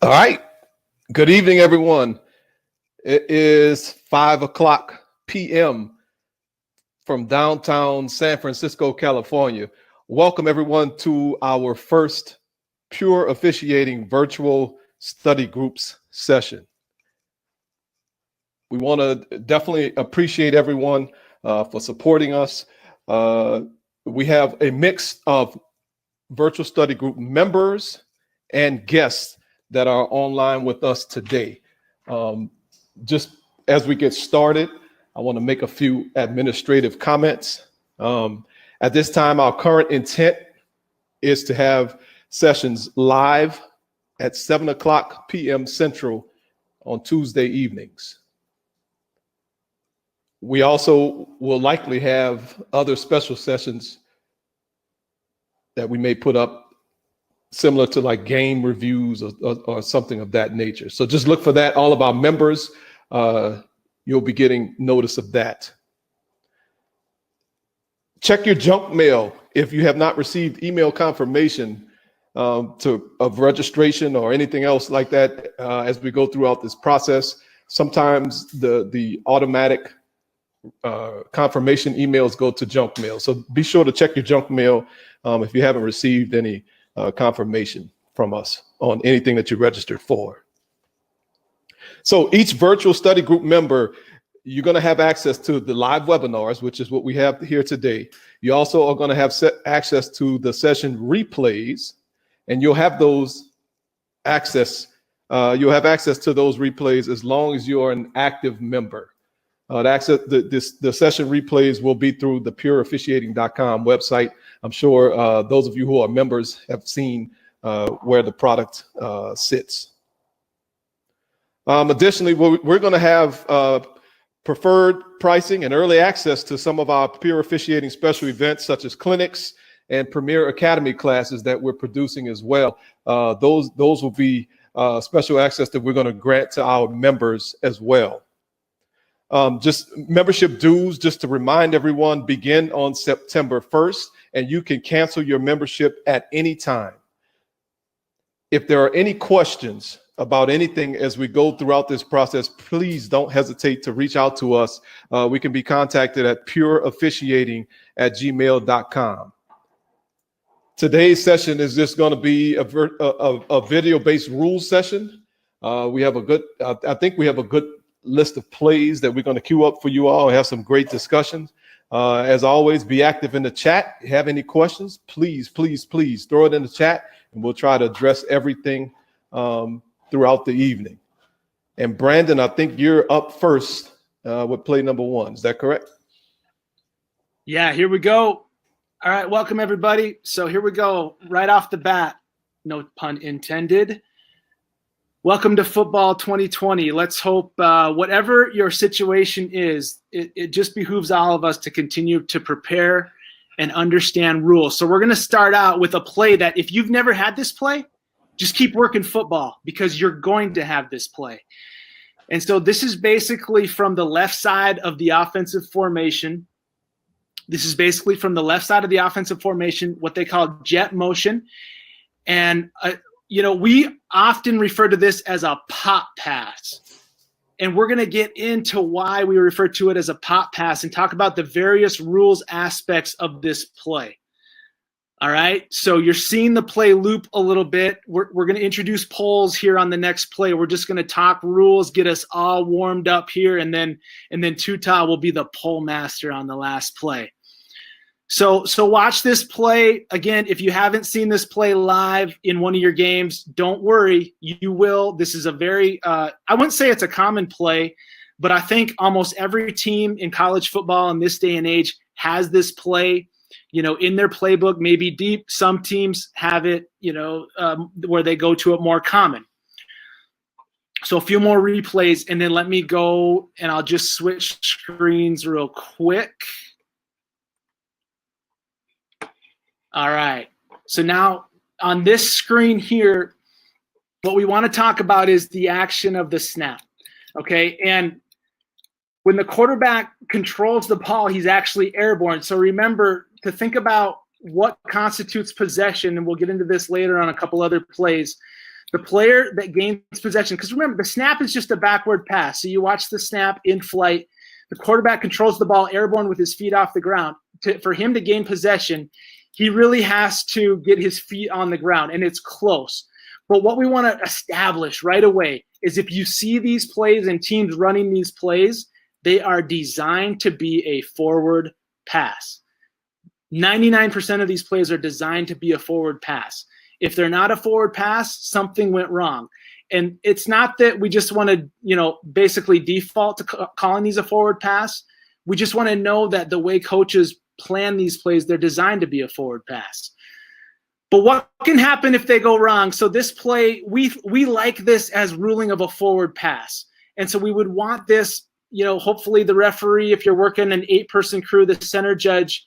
All right. Good evening, everyone. It is 5 o'clock p.m. from downtown San Francisco, California. Welcome, everyone, to our first Pure Officiating Virtual Study Groups session. We want to definitely appreciate everyone for supporting us. We have a mix of virtual study group members and guests that are online with us today. Just as we get started, I want to make a few administrative comments. At this time, our current intent is to have sessions live at 7 o'clock p.m. Central on Tuesday evenings. We also will likely have other special sessions that we may put up similar to like game reviews or something of that nature. So just look for that. All of our members, you'll be getting notice of that. Check your junk mail if you have not received email confirmation of registration or anything else like that as we go throughout this process. Sometimes the automatic confirmation emails go to junk mail. So be sure to check your junk mail if you haven't received any confirmation from us on anything that you registered for. So each virtual study group member, you're going to have access to the live webinars, which is what we have here today. You also are going to have access to the session replays, and you'll have those access. You'll have access to those replays as long as you are an active member. The session replays will be through the pureofficiating.com website. I'm sure those of you who are members have seen where the product sits. Additionally, we're going to have preferred pricing and early access to some of our Pure Officiating special events, such as clinics and Premier Academy classes that we're producing as well. Those will be special access that we're going to grant to our members as well. Just membership dues, just to remind everyone, begin on September 1st, and you can cancel your membership at any time. If there are any questions about anything as we go throughout this process, please don't hesitate to reach out to us. We can be contacted at pureofficiating@gmail.com. Today's session is just going to be a video-based rules session. We have I think we have a good list of plays that we're going to queue up for you all and have some great discussions. As always, be active in the chat. If you have any questions, please throw it in the chat, and we'll try to address everything throughout the evening. And Brandon, I think you're up first with play number 1. Is that correct? Yeah, here we go. All right, welcome everybody. So here we go, right off the bat, no pun intended. Welcome to football 2020. Let's hope whatever your situation is, it just behooves all of us to continue to prepare and understand rules. So we're going to start out with a play that if you've never had this play, just keep working football because you're going to have this play. And so this is basically from the left side of the offensive formation. This is basically from the left side of the offensive formation, what they call jet motion. And we often refer to this as a pop pass. And we're going to get into why we refer to it as a pop pass and talk about the various rules aspects of this play. All right, so you're seeing the play loop a little bit. We're going to introduce polls here on the next play. We're just going to talk rules, get us all warmed up here, and then Tuta will be the poll master on the last play. So watch this play. Again, if you haven't seen this play live in one of your games, don't worry, you will. This is a very, I wouldn't say it's a common play, but I think almost every team in college football in this day and age has this play, in their playbook, maybe deep. Some teams have it, where they go to it more common. So a few more replays, and then let me go, and I'll just switch screens real quick. All right, so now on this screen here, what we want to talk about is the action of the snap, okay? And when the quarterback controls the ball, he's actually airborne. So remember to think about what constitutes possession, and we'll get into this later on a couple other plays. the player that gains possession, because remember, the snap is just a backward pass. So you watch the snap in flight. The quarterback controls the ball airborne with his feet off the ground. For him to gain possession, he really has to get his feet on the ground, and it's close. But what we want to establish right away is if you see these plays and teams running these plays, they are designed to be a forward pass. 99% of these plays are designed to be a forward pass. If they're not a forward pass, something went wrong. And it's not that we just want to, basically default to calling these a forward pass. We just want to know that the way coaches plan these plays, they're designed to be a forward pass. But what can happen if they go wrong? So this play, we like this as ruling of a forward pass. And so we would want this, hopefully the referee, if you're working an 8-person crew, the center judge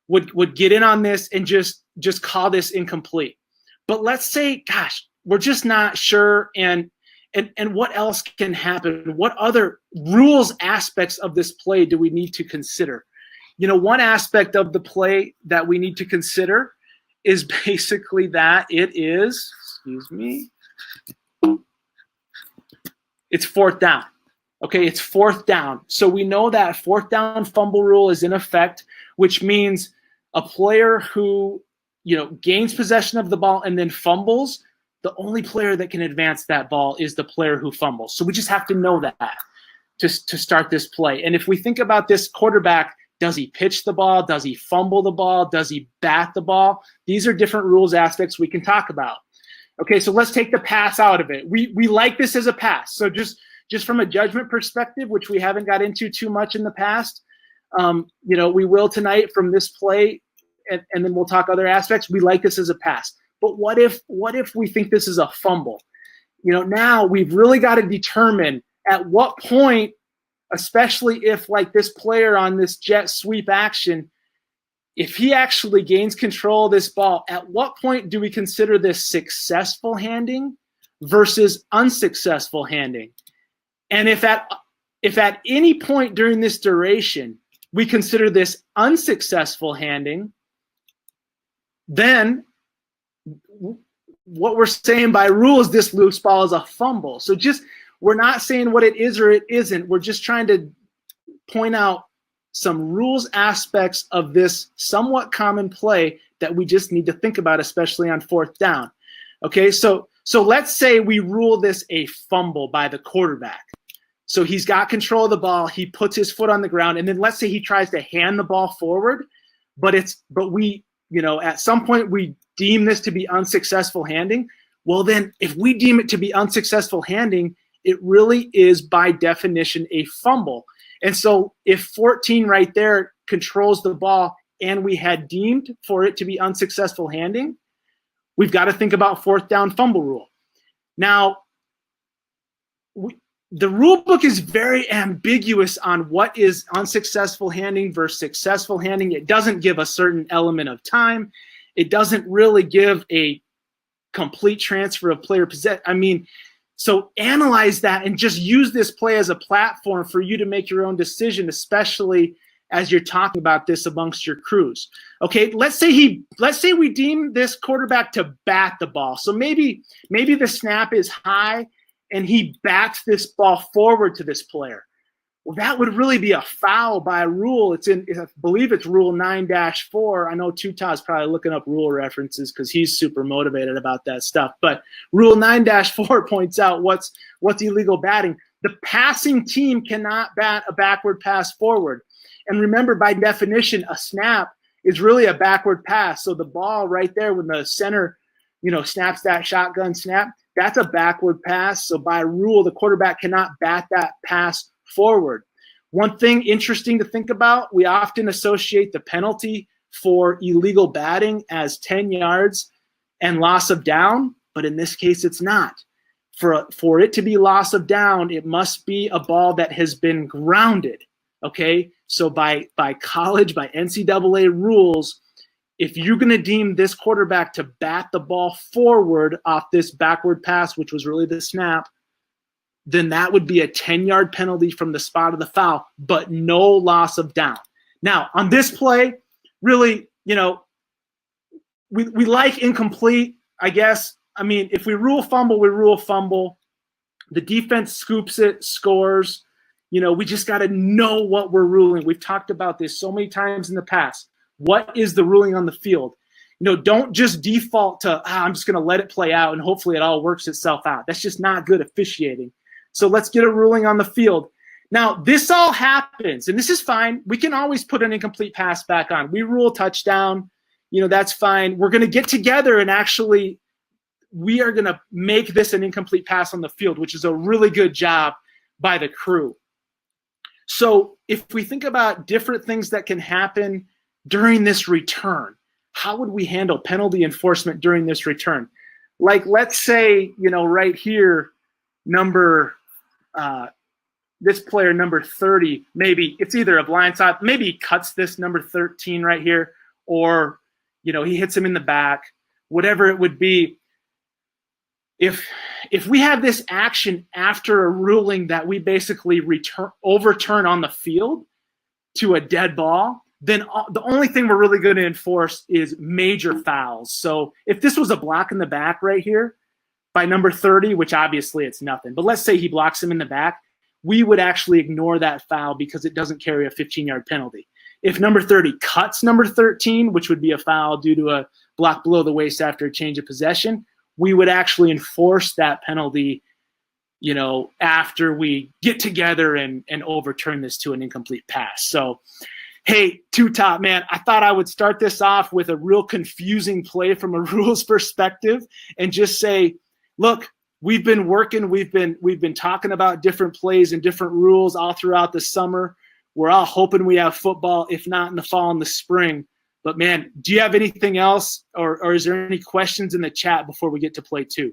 would get in on this and just call this incomplete. But let's say, gosh, we're just not sure, and what else can happen? What other rules aspects of this play do we need to consider? One aspect of the play that we need to consider is basically that it is, it's fourth down. Okay, it's fourth down. So we know that fourth down fumble rule is in effect, which means a player who, gains possession of the ball and then fumbles, the only player that can advance that ball is the player who fumbles. So we just have to know that to start this play. And if we think about this quarterback, does he pitch the ball? Does he fumble the ball? Does he bat the ball? These are different rules aspects we can talk about. Okay, so let's take the pass out of it. We like this as a pass. So just from a judgment perspective, which we haven't got into too much in the past, we will tonight from this play, and then we'll talk other aspects. We like this as a pass. But what if we think this is a fumble? Now we've really got to determine at what point, especially if like this player on this jet sweep action, if he actually gains control of this ball, at what point do we consider this successful handing versus unsuccessful handing? And if at any point during this duration we consider this unsuccessful handing, then what we're saying by rule is this loose ball is a fumble. So we're not saying what it is or it isn't. We're just trying to point out some rules aspects of this somewhat common play that we just need to think about, especially on fourth down. Okay, so let's say we rule this a fumble by the quarterback. So he's got control of the ball, he puts his foot on the ground, and then let's say he tries to hand the ball forward, but we, at some point we deem this to be unsuccessful handing. Well, then if we deem it to be unsuccessful handing, it really is by definition a fumble. And so if 14 right there controls the ball and we had deemed for it to be unsuccessful handing, we've got to think about fourth down fumble rule. Now, the rule book is very ambiguous on what is unsuccessful handing versus successful handing. It doesn't give a certain element of time. It doesn't really give a complete transfer of player possession. So analyze that and just use this play as a platform for you to make your own decision, especially as you're talking about this amongst your crews. Okay, let's say we deem this quarterback to bat the ball. So maybe the snap is high and he bats this ball forward to this player. Well, that would really be a foul by rule. I believe it's Rule 9-4. I know Tutah's probably looking up rule references because he's super motivated about that stuff. But Rule 9-4 points out what's illegal batting. The passing team cannot bat a backward pass forward. And remember, by definition, a snap is really a backward pass. So the ball right there when the center, snaps that shotgun snap, that's a backward pass. So by rule, the quarterback cannot bat that pass forward. One thing interesting to think about, we often associate the penalty for illegal batting as 10 yards and loss of down, but in this case it's not. For it to be loss of down, it must be a ball that has been grounded. Okay, so by NCAA rules, if you're going to deem this quarterback to bat the ball forward off this backward pass, which was really the snap, then that would be a 10-yard penalty from the spot of the foul, but no loss of down. Now, on this play, really, we like incomplete, I guess. I mean, if we rule fumble, we rule fumble. The defense scoops it, scores. We just got to know what we're ruling. We've talked about this so many times in the past. What is the ruling on the field? Don't just default to, I'm just going to let it play out and hopefully it all works itself out. That's just not good officiating. So let's get a ruling on the field. Now, this all happens, and this is fine. We can always put an incomplete pass back on. We rule touchdown. That's fine. We're going to get together and actually we are going to make this an incomplete pass on the field, which is a really good job by the crew. So if we think about different things that can happen during this return, how would we handle penalty enforcement during this return? Like, let's say, right here, this player, number 30, maybe it's either a blindside, maybe he cuts this number 13 right here, or, he hits him in the back, whatever it would be. If we have this action after a ruling that we basically overturn on the field to a dead ball, then the only thing we're really going to enforce is major fouls. So if this was a block in the back right here by number 30, which obviously it's nothing, but let's say he blocks him in the back, we would actually ignore that foul because it doesn't carry a 15-yard penalty. If number 30 cuts number 13, which would be a foul due to a block below the waist after a change of possession, we would actually enforce that penalty, after we get together and overturn this to an incomplete pass. So, hey, Two Top, man, I thought I would start this off with a real confusing play from a rules perspective and just say, look, we've been working, we've been talking about different plays and different rules all throughout the summer. We're all hoping we have football, if not in the fall and the spring. But, man, do you have anything else or is there any questions in the chat before we get to play 2?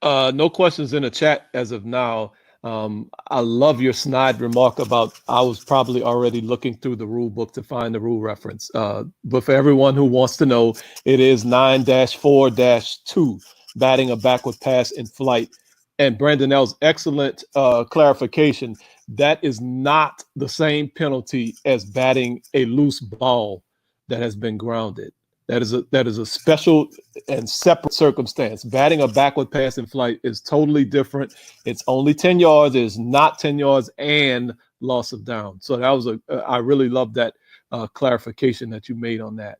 No questions in the chat as of now. I love your snide remark about I was probably already looking through the rule book to find the rule reference. But for everyone who wants to know, it is 9-4-2, batting a backward pass in flight. And Brandon, that was excellent clarification. That is not the same penalty as batting a loose ball that has been grounded. That is a special and separate circumstance. Batting a backward pass in flight is totally different. It's only 10 yards. It's not 10 yards and loss of down. So that was I really love that clarification that you made on that.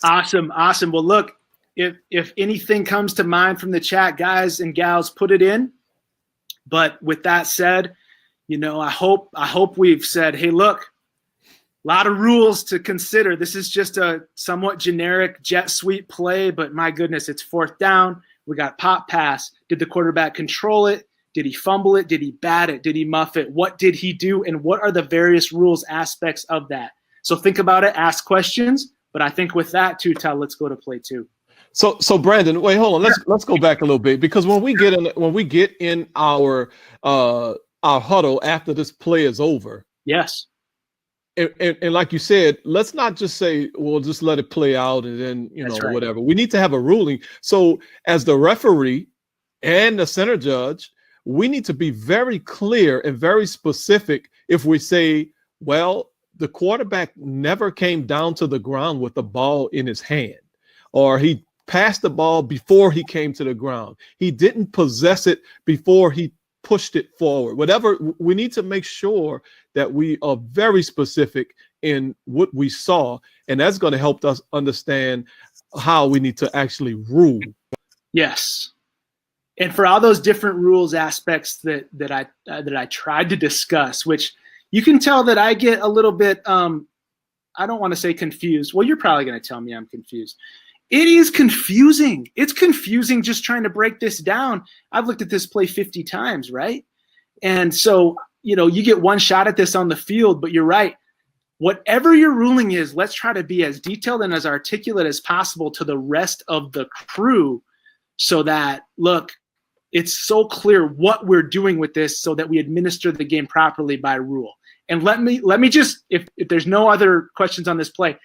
Awesome. Well, look, if anything comes to mind from the chat, guys and gals, put it in. But with that said, I hope we've said, hey, look, a lot of rules to consider. This is just a somewhat generic jet sweep play, but my goodness, it's 4th down. We got pop pass. Did the quarterback control it? Did he fumble it? Did he bat it? Did he muff it? What did he do? And what are the various rules aspects of that? So think about it, ask questions. But I think with that, Tuta, let's go to play 2. So Brandon, wait, hold on. Let's go back a little bit, because when we get in our huddle after this play is over. Yes. And like you said, let's not just say, well, just let it play out and then, right, whatever. We need to have a ruling. So as the referee and the center judge, we need to be very clear and very specific if we say, well, the quarterback never came down to the ground with the ball in his hand, or he passed the ball before he came to the ground. He didn't possess it before he pushed it forward. Whatever, we need to make sure that we are very specific in what we saw, and that's going to help us understand how we need to actually rule. Yes. And for all those different rules aspects that I tried to discuss, which you can tell that I get a little bit, I don't want to say confused. Well, you're probably going to tell me I'm confused. It is confusing. It's confusing just trying to break this down. I've looked at this play 50 times, right? And so, you get one shot at this on the field, but you're right. Whatever your ruling is, let's try to be as detailed and as articulate as possible to the rest of the crew so that, look, it's so clear what we're doing with this so that we administer the game properly by rule. And let me just, if there's no other questions on this play,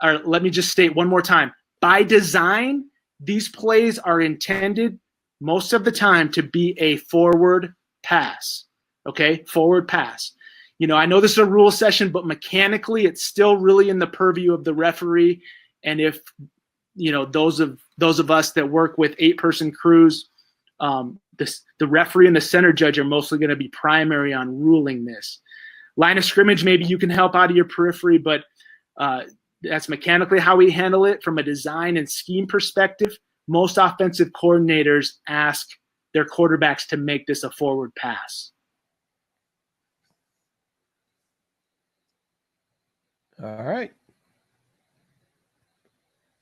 or let me just state one more time. By design, these plays are intended most of the time to be a forward pass, okay? Forward pass. I know this is a rule session, but mechanically it's still really in the purview of the referee. And if, those of us that work with 8-person crews, the referee and the center judge are mostly going to be primary on ruling this. Line of scrimmage, maybe you can help out of your periphery, but that's mechanically how we handle it. From a design and scheme perspective, most offensive coordinators ask their quarterbacks to make this a forward pass. All right.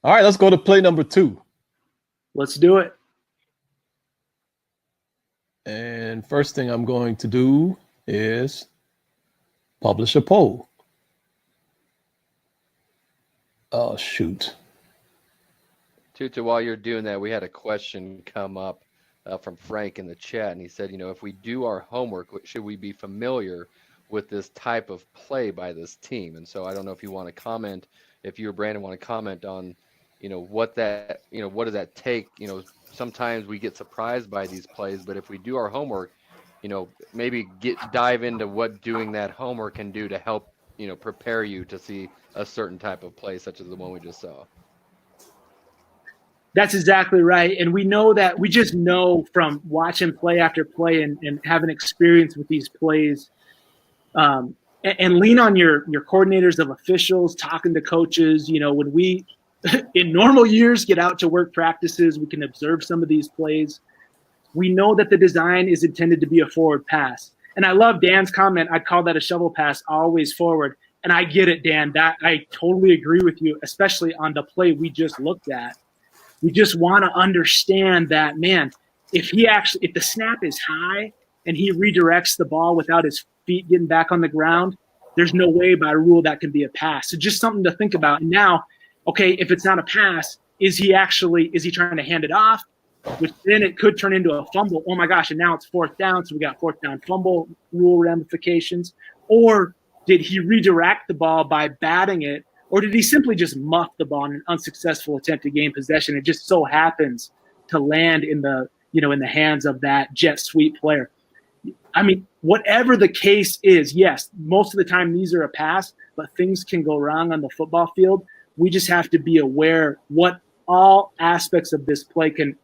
All right, let's go to play number 2. Let's do it. And first thing I'm going to do is publish a poll. Oh, shoot. Tuta, while you're doing that, we had a question come up from Frank in the chat, and he said, if we do our homework, should we be familiar with this type of play by this team? And so I don't know if you want to comment, if you or Brandon want to comment on, what that, what does that take? Sometimes we get surprised by these plays, but if we do our homework, maybe dive into what doing that homework can do to help, prepare you to see a certain type of play, such as the one we just saw. That's exactly right. And we just know from watching play after play and having experience with these plays, and lean on your coordinators of officials, talking to coaches. When we, in normal years, get out to work practices, we can observe some of these plays. We know that the design is intended to be a forward pass. And I love Dan's comment. I'd call that a shovel pass, always forward. And I get it, Dan. That I totally agree with you, especially on the play we just looked at. We just want to understand that, man, if the snap is high and he redirects the ball without his feet getting back on the ground, there's no way by rule that can be a pass. So just something to think about. And now, okay, if it's not a pass, is he trying to hand it off? Which then it could turn into a fumble. Oh my gosh, and now it's 4th down, so we got 4th down fumble rule ramifications. Or did he redirect the ball by batting it? Or did he simply just muff the ball in an unsuccessful attempt to gain possession? It just so happens to land in the hands of that jet sweep player. I mean, whatever the case is, yes, most of the time these are a pass, but things can go wrong on the football field. We just have to be aware what all aspects of this play can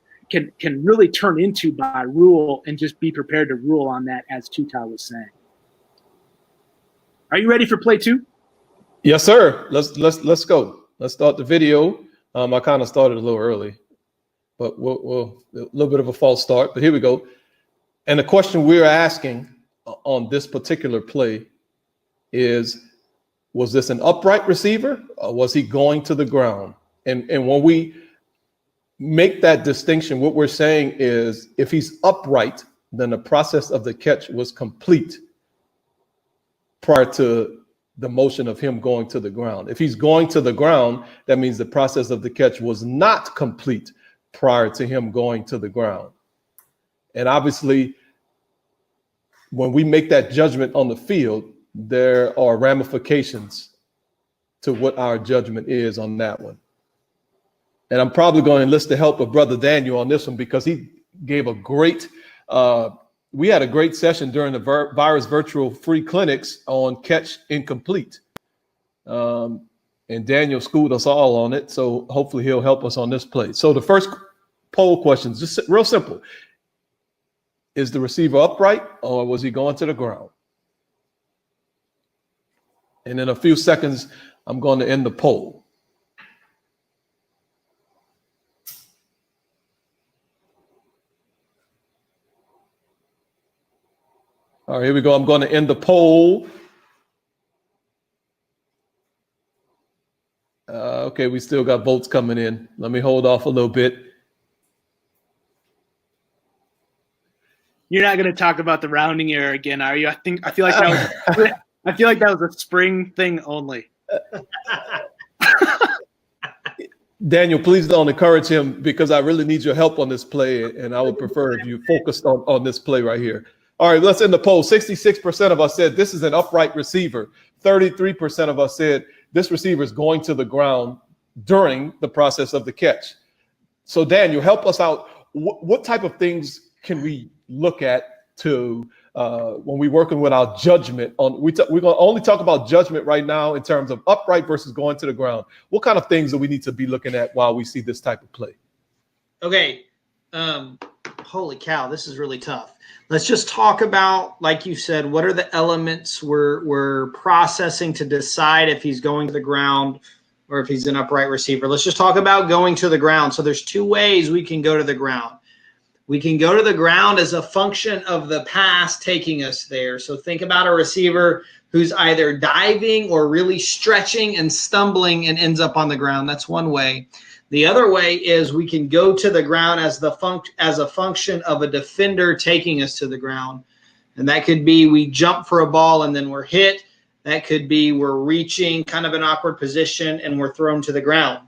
really turn into by rule, and just be prepared to rule on that, as Tuta was saying. Are you ready for play 2? Yes, sir. Let's go. Let's start the video. I kind of started a little early, but we'll a little bit of a false start. But here we go. And the question we're asking on this particular play is, was this an upright receiver, or was he going to the ground? And when we make that distinction, what we're saying is, if he's upright, then the process of the catch was complete prior to the motion of him going to the ground. If he's going to the ground, that means the process of the catch was not complete prior to him going to the ground. And obviously, when we make that judgment on the field, there are ramifications to what our judgment is on that one. And I'm probably going to enlist the help of Brother Daniel on this one, because he gave a great, we had a great session during the Virus Virtual Free Clinics on catch incomplete. And Daniel schooled us all on it. So hopefully he'll help us on this play. So the first poll question is just real simple. Is the receiver upright, or was he going to the ground? And in a few seconds, I'm going to end the poll. All right, here we go. I'm going to end the poll. Okay, we still got votes coming in. Let me hold off a little bit. You're not going to talk about the rounding error again, are you? I feel like that was a spring thing only. Daniel, please don't encourage him, because I really need your help on this play, and I would prefer if you focused on this play right here. All right, let's end the poll. 66% of us said this is an upright receiver. 33% of us said this receiver is going to the ground during the process of the catch. So Daniel, help us out. What type of things can we look at to when we're working with our judgment on, we're going to only talk about judgment right now in terms of upright versus going to the ground. What kind of things do we need to be looking at while we see this type of play? Okay. Holy cow, this is really tough. Let's just talk about, like you said, what are the elements we're processing to decide if he's going to the ground or if he's an upright receiver. Let's just talk about going to the ground. So there's two ways we can go to the ground. We can go to the ground as a function of the pass taking us there. So think about a receiver who's either diving or really stretching and stumbling and ends up on the ground. That's one way. The other way is we can go to the ground as a function of a defender taking us to the ground. And that could be we jump for a ball and then we're hit. That could be we're reaching kind of an awkward position and we're thrown to the ground.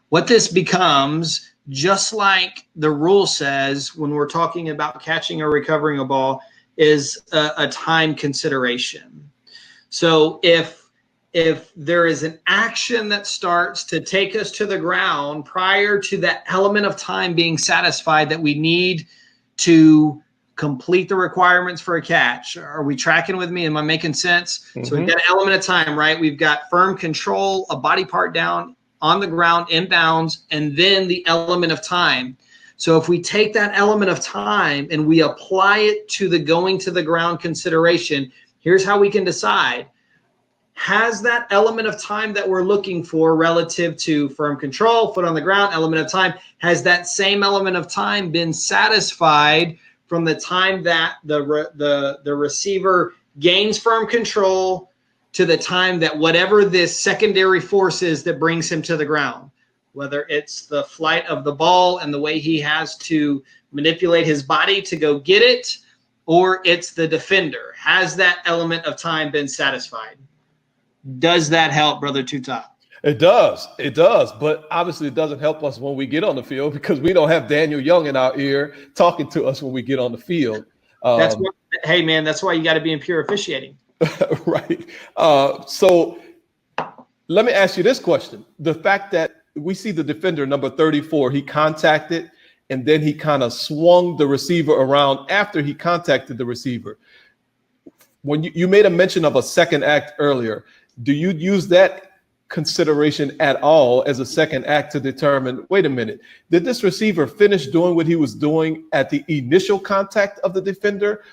What this becomes, just like the rule says when we're talking about catching or recovering a ball, is a time consideration. So if there is an action that starts to take us to the ground prior to that element of time being satisfied that we need to complete the requirements for a catch. Are we tracking with me? Am I making sense? Mm-hmm. So we've got an element of time, right? We've got firm control, a body part down on the ground, inbounds, and then the element of time. So if we take that element of time and we apply it to the going to the ground consideration, here's how we can decide. Has that element of time that we're looking for relative to firm control, foot on the ground, element of time, has that same element of time been satisfied from the time that the receiver gains firm control to the time that whatever this secondary force is that brings him to the ground, whether it's the flight of the ball and the way he has to manipulate his body to go get it, or it's the defender. Has that element of time been satisfied? Does that help, Brother Tuta? It does. It does. But obviously it doesn't help us when we get on the field because we don't have Daniel Young in our ear talking to us when we get on the field. Hey, man, that's why you got to be in pure officiating. Right. So let me ask you this question. The fact that we see the defender, number 34, he contacted and then he kind of swung the receiver around after he contacted the receiver. When you made a mention of a second act earlier, do you use that consideration at all as a second act to determine, wait a minute, did this receiver finish doing what he was doing at the initial contact of the defender?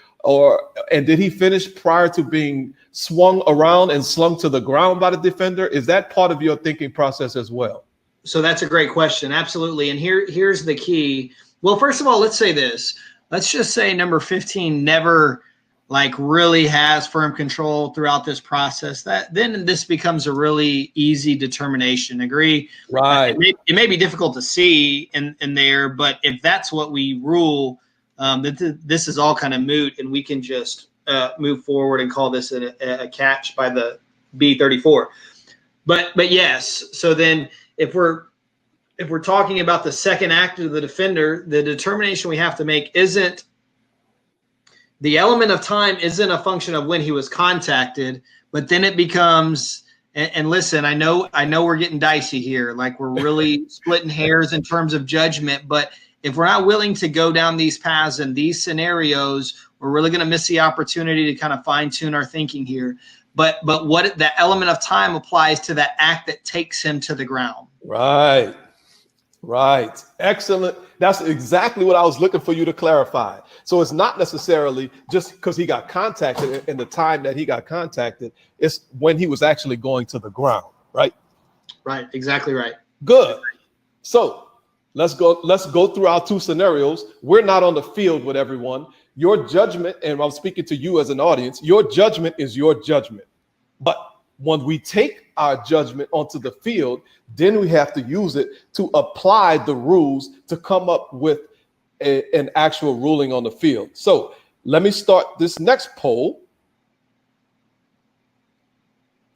And did he finish prior to being swung around and slung to the ground by the defender? Is that part of your thinking process as well? So that's a great question. Absolutely. And here's the key. Well, first of all, let's say this. Let's just say number 15 never really has firm control throughout this process. Then this becomes a really easy determination. Agree? Right. It may be difficult to see in there, but if that's what we rule, this is all kind of moot, and we can just move forward and call this a catch by the B34. But yes, so then if we're talking about the second act of the defender, the determination we have to make isn't the element of time isn't a function of when he was contacted, but then it becomes, and listen, I know we're getting dicey here, like we're really splitting hairs in terms of judgment, but if we're not willing to go down these paths and these scenarios, we're really going to miss the opportunity to kind of fine tune our thinking here. But what the element of time applies to that act that takes him to the ground. Right. Excellent. That's exactly what I was looking for you to clarify. So it's not necessarily just because he got contacted in the time that he got contacted. It's when he was actually going to the ground, right? Right. Exactly right. Good. So let's go through our two scenarios. We're not on the field with everyone. Your judgment, and I'm speaking to you as an audience, your judgment is your judgment. But when we take our judgment onto the field, then we have to use it to apply the rules to come up with an actual ruling on the field. So let me start this next poll.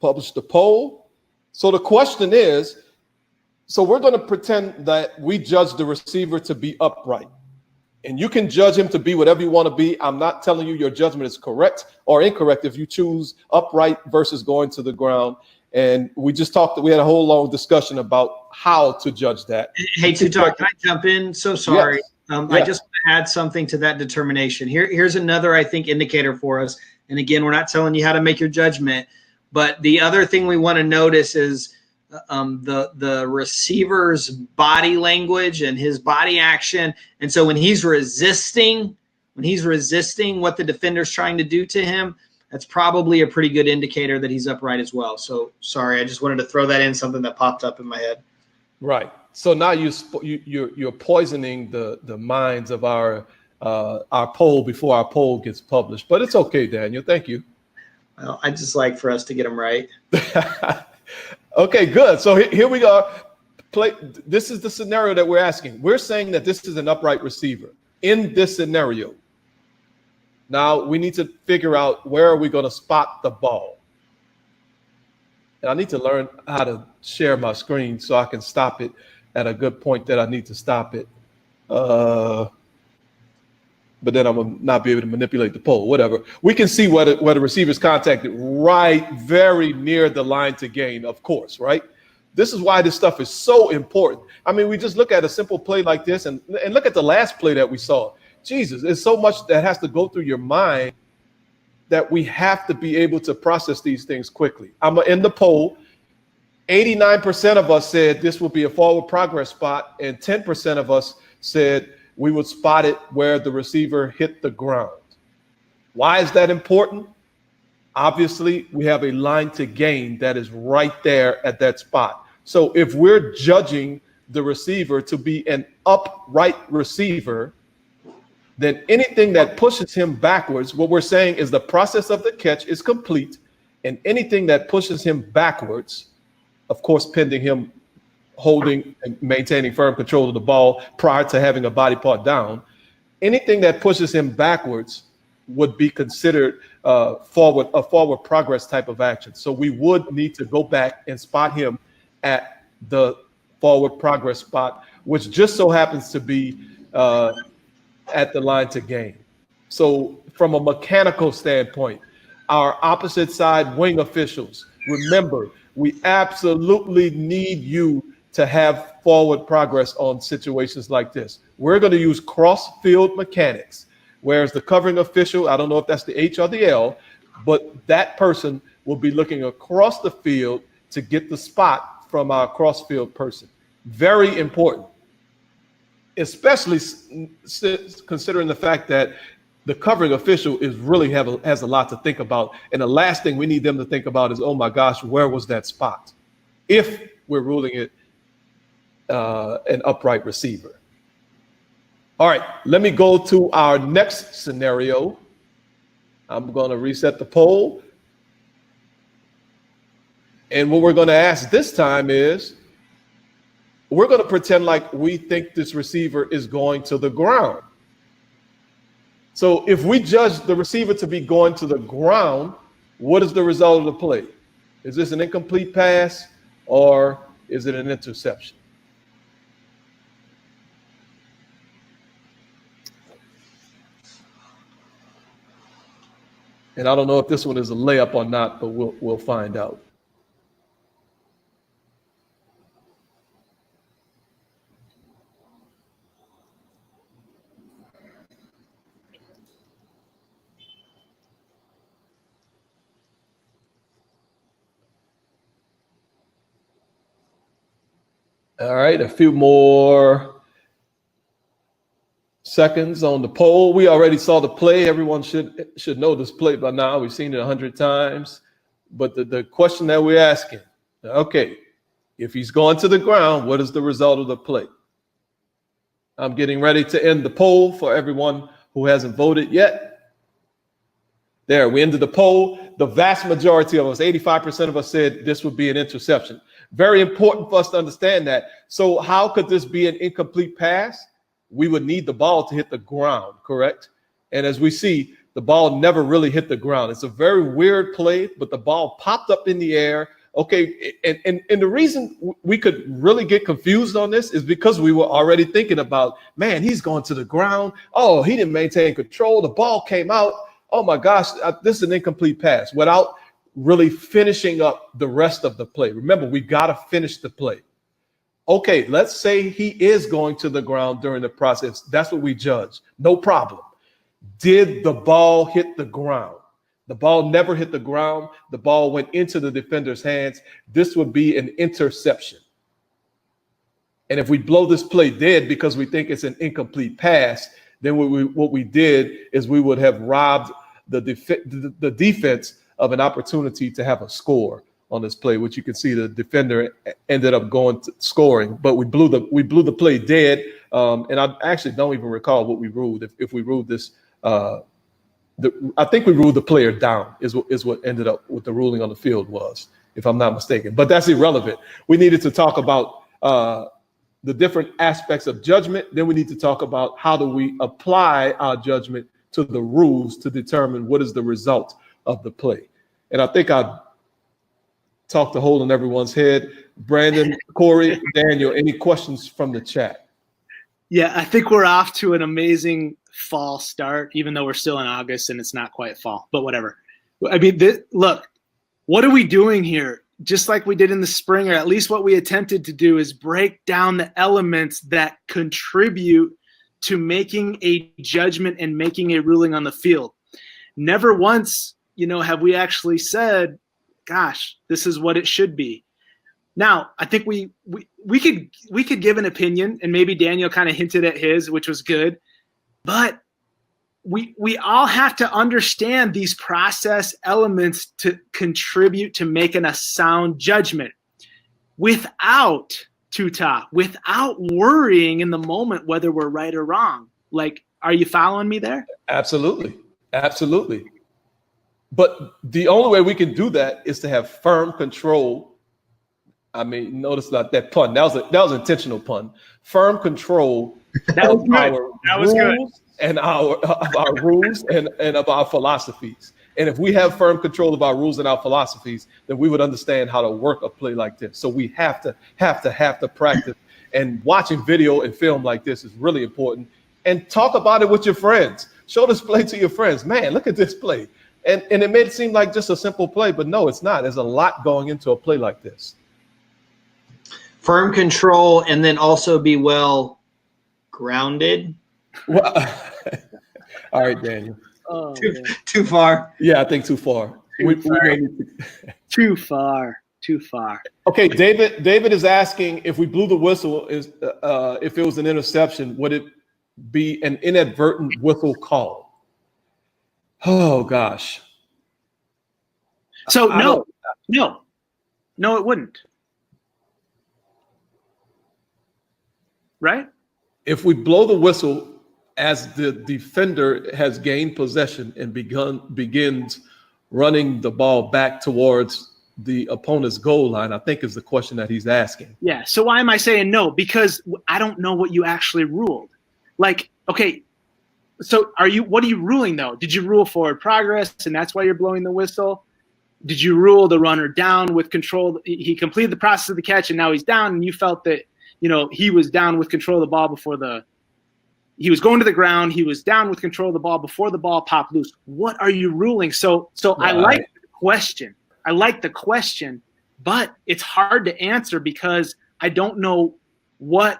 Publish the poll. So the question is, so we're going to pretend that we judge the receiver to be upright. And you can judge him to be whatever you want to be. I'm not telling you your judgment is correct or incorrect if you choose upright versus going to the ground. And we had a whole long discussion about how to judge that. Hey, Tutar, can I jump in? So sorry. Yes. I just want to add something to that determination. Here's another, I think, indicator for us. And again, we're not telling you how to make your judgment, but the other thing we want to notice is the receiver's body language and his body action. And so when he's resisting what the defender's trying to do to him, that's probably a pretty good indicator that he's upright as well. So sorry, I just wanted to throw that in, something that popped up in my head. Right. So now you're poisoning the minds of our poll before our poll gets published. But it's okay, Daniel. Thank you. Well, I just like for us to get them right. Okay, good. So here we go. This is the scenario that we're asking. We're saying that this is an upright receiver in this scenario. Now we need to figure out where are we going to spot the ball. And I need to learn how to share my screen so I can stop it at a good point that I need to stop it. But then I'm going to not be able to manipulate the poll, whatever. We can see whether the receiver's contacted right very near the line to gain, of course, right? This is why this stuff is so important. I mean, we just look at a simple play like this and look at the last play that we saw. Jesus, there's so much that has to go through your mind that we have to be able to process these things quickly. I'm in the poll. 89% of us said this would be a forward progress spot, and 10% of us said we would spot it where the receiver hit the ground. Why is that important? Obviously, we have a line to gain that is right there at that spot. So if we're judging the receiver to be an upright receiver, then anything that pushes him backwards, what we're saying is the process of the catch is complete, and anything that pushes him backwards, of course, pending him holding and maintaining firm control of the ball prior to having a body part down, anything that pushes him backwards would be considered a forward progress type of action. So we would need to go back and spot him at the forward progress spot, which just so happens to be at the line to gain. So from a mechanical standpoint, our opposite side wing officials, remember, we absolutely need you to have forward progress on situations like this. We're going to use cross-field mechanics, whereas the covering official, I don't know if that's the H or the L, but that person will be looking across the field to get the spot from our cross-field person. Very important, especially considering the fact that the covering official is really has a lot to think about. And the last thing we need them to think about is, oh my gosh, where was that spot? If we're ruling it an upright receiver. All right, let me go to our next scenario. I'm going to reset the poll. And what we're going to ask this time is, we're going to pretend like we think this receiver is going to the ground. So if we judge the receiver to be going to the ground, what is the result of the play? Is this an incomplete pass or is it an interception? And I don't know if this one is a layup or not, but we'll find out. All right, a few more seconds on the poll. We already saw the play. Everyone should know this play by now. We've seen it 100 times. But the question that we're asking, okay, if he's going to the ground, what is the result of the play? I'm getting ready to end the poll for everyone who hasn't voted yet. There, we ended the poll. The vast majority of us, 85% of us, said this would be an interception. Very important for us to understand that. So how could this be an incomplete pass? We would need the ball to hit the ground, correct? And as we see, the ball never really hit the ground. It's a very weird play, but the ball popped up in the air. Okay, and the reason we could really get confused on this is because we were already thinking about, man, he's going to the ground. Oh, he didn't maintain control. The ball came out. Oh my gosh, this is an incomplete pass, without really finishing up the rest of the play. Remember, we got to finish the play. Okay, let's say he is going to the ground during the process. That's what we judge. No problem. Did the ball hit the ground? The ball never hit the ground. The ball went into the defender's hands. This would be an interception. And if we blow this play dead because we think it's an incomplete pass, then what we did is we would have robbed the defense of an opportunity to have a score on this play, which you can see the defender ended up scoring, but we blew the play dead. And I actually don't even recall what we ruled. If we ruled this, I think we ruled the player down is what ended up with the ruling on the field was, if I'm not mistaken. But that's irrelevant. We needed to talk about the different aspects of judgment. Then we need to talk about how do we apply our judgment to the rules to determine what is the result of the play. And I think I talked a hole in everyone's head. Brandon, Corey, Daniel, any questions from the chat? Yeah, I think we're off to an amazing fall start, even though we're still in August and it's not quite fall, but whatever. I mean, look, what are we doing here? Just like we did in the spring, or at least what we attempted to do, is break down the elements that contribute to making a judgment and making a ruling on the field. Never once, have we actually said, gosh, this is what it should be. Now, I think we could give an opinion, and maybe Daniel kind of hinted at his, which was good, but we all have to understand these process elements to contribute to making a sound judgment without worrying in the moment whether we're right or wrong. Like, are you following me there? Absolutely. Absolutely. But the only way we can do that is to have firm control. I mean, notice that pun. That was an intentional pun. Firm control That was of good. our That was good. rules and our rules and of our philosophies. And if we have firm control of our rules and our philosophies, then we would understand how to work a play like this. So we have to practice. And watching video and film like this is really important. And talk about it with your friends. Show this play to your friends. Man, look at this play. And it made it seem like just a simple play, but no, it's not. There's a lot going into a play like this. Firm control, and then also be well grounded. Well, all right, Daniel. Oh, Too far. Yeah, I think too far. We may need to... Too far. Okay, David is asking if we blew the whistle, if it was an interception, would it be an inadvertent whistle call? Oh gosh. So no, it wouldn't. Right? If we blow the whistle as the defender has gained possession and begins running the ball back towards the opponent's goal line, I think is the question that he's asking. Yeah. So why am I saying no? Because I don't know what you actually ruled. Like, okay, so what are you ruling though? Did you rule forward progress and that's why you're blowing the whistle? Did you rule the runner down with control? He completed the process of the catch and now he's down, and you felt that, he was down with control of the ball before he was going to the ground. He was down with control of the ball before the ball popped loose. What are you ruling? So right. I like the question, but it's hard to answer because I don't know what,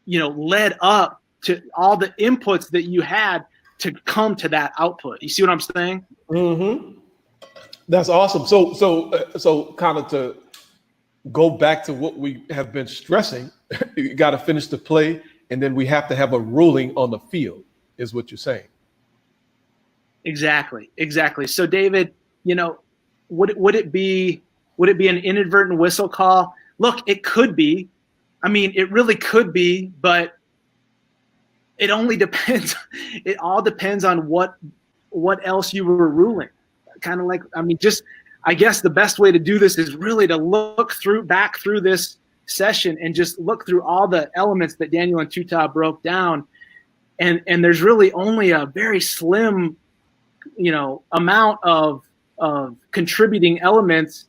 led up to all the inputs that you had to come to that output. You see what I'm saying? Mm-hmm. That's awesome. So kind of to go back to what we have been stressing, you got to finish the play, and then we have to have a ruling on the field, is what you're saying. Exactly. So David, would it be an inadvertent whistle call? Look, it could be. I mean, it really could be, but it only depends. It all depends on what else you were ruling. Kind of like, I guess the best way to do this is really to look back through this session and just look through all the elements that Daniel and Tuta broke down. And there's really only a very slim, amount of contributing elements,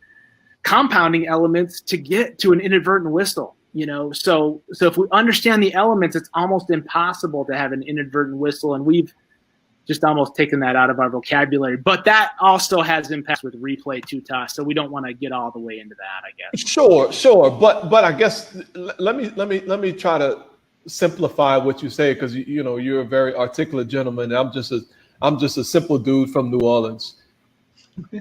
compounding elements to get to an inadvertent whistle. So if we understand the elements, it's almost impossible to have an inadvertent whistle. And we've just almost taking that out of our vocabulary. But that also has impacts with replay too, Toss. So we don't want to get all the way into that, I guess. Sure. But I guess let me try to simplify what you say, because you're a very articulate gentleman. I'm just a simple dude from New Orleans.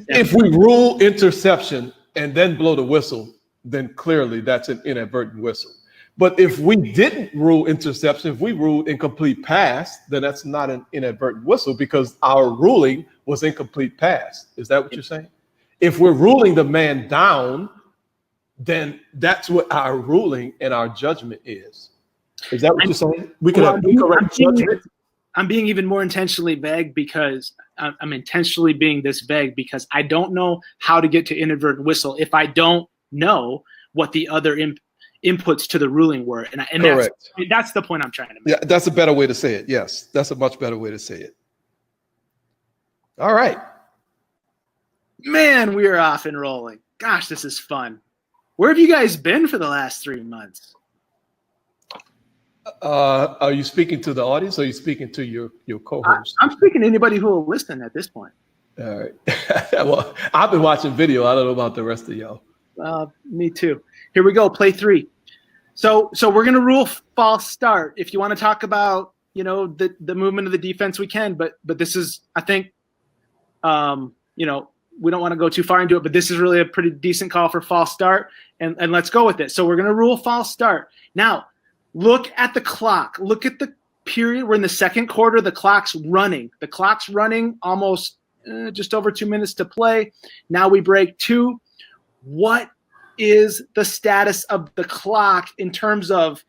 If we rule interception and then blow the whistle, then clearly that's an inadvertent whistle. But if we didn't rule interception, if we ruled incomplete pass, then that's not an inadvertent whistle because our ruling was incomplete pass. Is that what you're saying? If we're ruling the man down, then that's what our ruling and our judgment is. Is that what you're saying? We can have incorrect judgment. I'm being even more intentionally vague because I'm intentionally being this vague because I don't know how to get to inadvertent whistle if I don't know what the other inputs to the ruling were. And that's the point I'm trying to make. Yeah, that's a better way to say it. Yes, that's a much better way to say it. All right. Man, we are off and rolling. Gosh, this is fun. Where have you guys been for the last 3 months? Are you speaking to the audience or are you speaking to your co-host? I'm speaking to anybody who will listen at this point. All right. Well, I've been watching video. I don't know about the rest of y'all. Me too. Here we go. Play 3. So we're going to rule false start. If you want to talk about, the movement of the defense, we can, but this is, I think, we don't want to go too far into it, but this is really a pretty decent call for false start, and let's go with it. So we're going to rule false start. Now, look at the clock. Look at the period. We're in the second quarter. The clock's running. Almost just over 2 minutes to play. Now we break 2. What is the status of the clock in terms of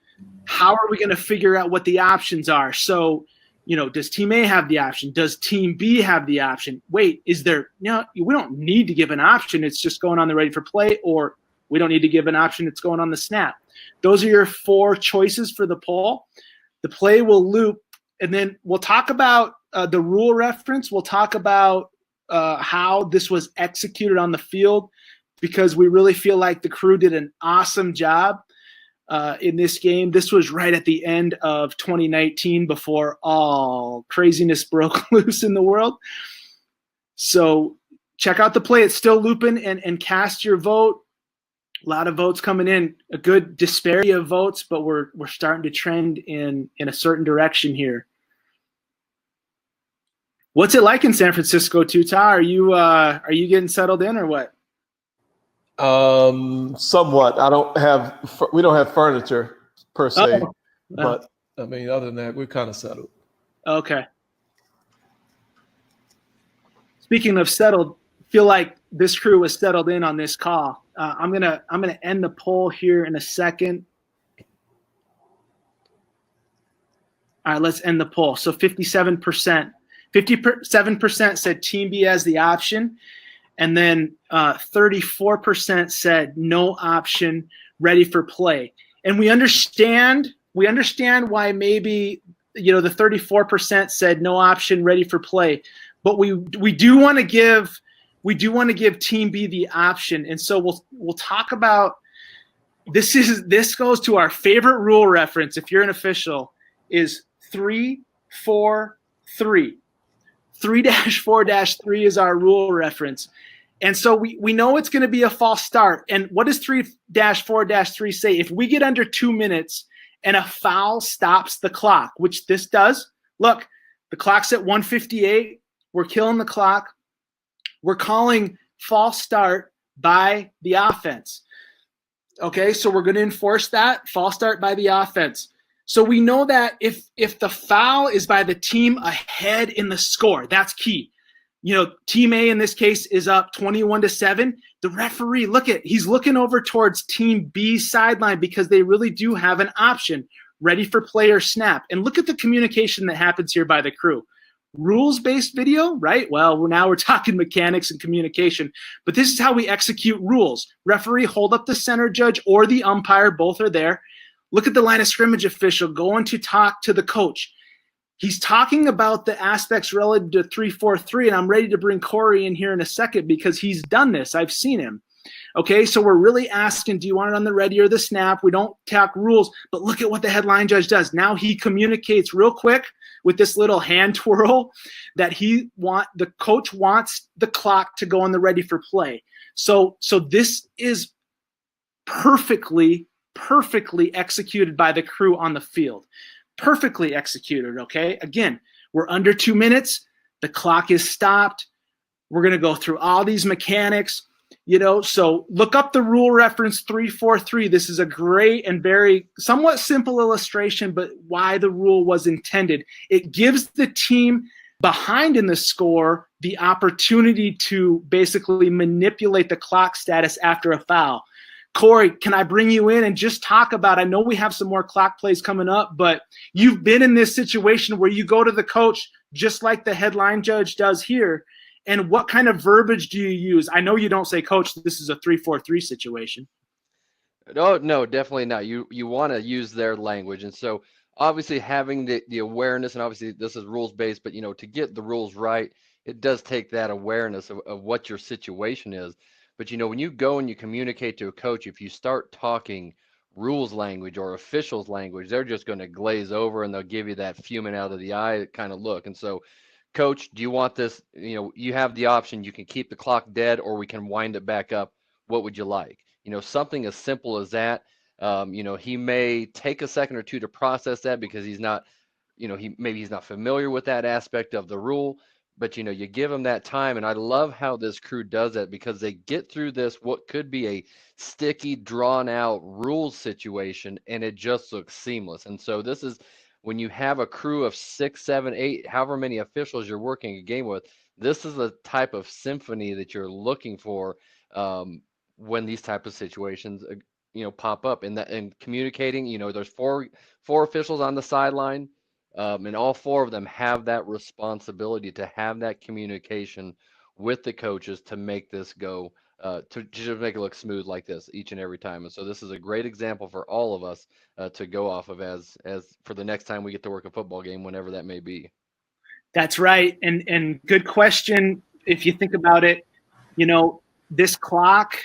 how are we going to figure out what the options are? So, does team A have the option? Does team B have the option? Wait, is there, we don't need to give an option. It's just going on the ready for play, or we don't need to give an option. It's going on the snap. Those are your 4 choices for the poll. The play will loop, and then we'll talk about the rule reference. We'll talk about how this was executed on the field, because we really feel like the crew did an awesome job in this game. This was right at the end of 2019 before all craziness broke loose in the world. So check out the play. It's still looping, and cast your vote. A lot of votes coming in, a good disparity of votes, but we're starting to trend in a certain direction here. What's it like in San Francisco, Tuta? Are you getting settled in or what? Somewhat. We don't have furniture per se, but I mean, other than that, we're kind of settled. Okay. Speaking of settled, feel like this crew was settled in on this call. I'm gonna end the poll here in a second. All right, let's end the poll. So 57% said Team B has the option, and then 34% said no option, ready for play. And we understand why maybe the 34% said no option, ready for play, but we do want to give Team B the option, and so we'll talk about this. This goes to our favorite rule reference. If you're an official, is 3-4-3. 3-4-3 is our rule reference, and so we know it's going to be a false start. And what does 3-4-3 say? If we get under 2 minutes and a foul stops the clock, which this does. Look, the clock's at 1:58. We're killing the clock. We're calling false start by the offense. Okay, so we're going to enforce that false start by the offense. So we know that if the foul is by the team ahead in the score, that's key. Team A in this case is up 21-7. The referee, he's looking over towards Team B's sideline because they really do have an option, ready for play or snap. And look at the communication that happens here by the crew. Rules-based video, right? Well, now we're talking mechanics and communication, but this is how we execute rules. Referee, hold up the center judge or the umpire, both are there. Look at the line of scrimmage official going to talk to the coach. He's talking about the aspects relative to 3-4-3, and I'm ready to bring Corey in here in a second because he's done this. I've seen him. Okay, so we're really asking, do you want it on the ready or the snap? We don't talk rules, but look at what the headline judge does. Now he communicates real quick with this little hand twirl that the coach wants the clock to go on the ready for play. So this is perfectly executed by the crew on the field. Perfectly executed, okay? Again, we're under 2 minutes. The clock is stopped. We're going to go through all these mechanics, so look up the rule reference 343. This is a great and very somewhat simple illustration, but why the rule was intended. It gives the team behind in the score the opportunity to basically manipulate the clock status after a foul. Corey, can I bring you in and just talk about, I know we have some more clock plays coming up, but you've been in this situation where you go to the coach just like the headline judge does here. And what kind of verbiage do you use? I know you don't say, Coach, this is a 3-4-3 situation. No, definitely not. You want to use their language. And so obviously having the awareness, and obviously this is rules based, but to get the rules right, it does take that awareness of what your situation is. But when you go and you communicate to a coach, if you start talking rules language or officials language, they're just going to glaze over and they'll give you that fuming out of the eye kind of look. And so, Coach, do you want this? You have the option. You can keep the clock dead or we can wind it back up. What would you like? Something as simple as that. He may take a second or two to process that because he's not, he's not familiar with that aspect of the rule. But you give them that time, and I love how this crew does that because they get through this what could be a sticky, drawn out rules situation, and it just looks seamless. And so this is when you have a crew of 6, 7, 8, however many officials you're working a game with. This is the type of symphony that you're looking for when these type of situations pop up. And communicating. There's four officials on the sideline. And all 4 of them have that responsibility to have that communication with the coaches to make this go, to just make it look smooth like this each and every time. And so this is a great example for all of us to go off of as for the next time we get to work a football game, whenever that may be. That's right. And good question. If you think about it, this clock,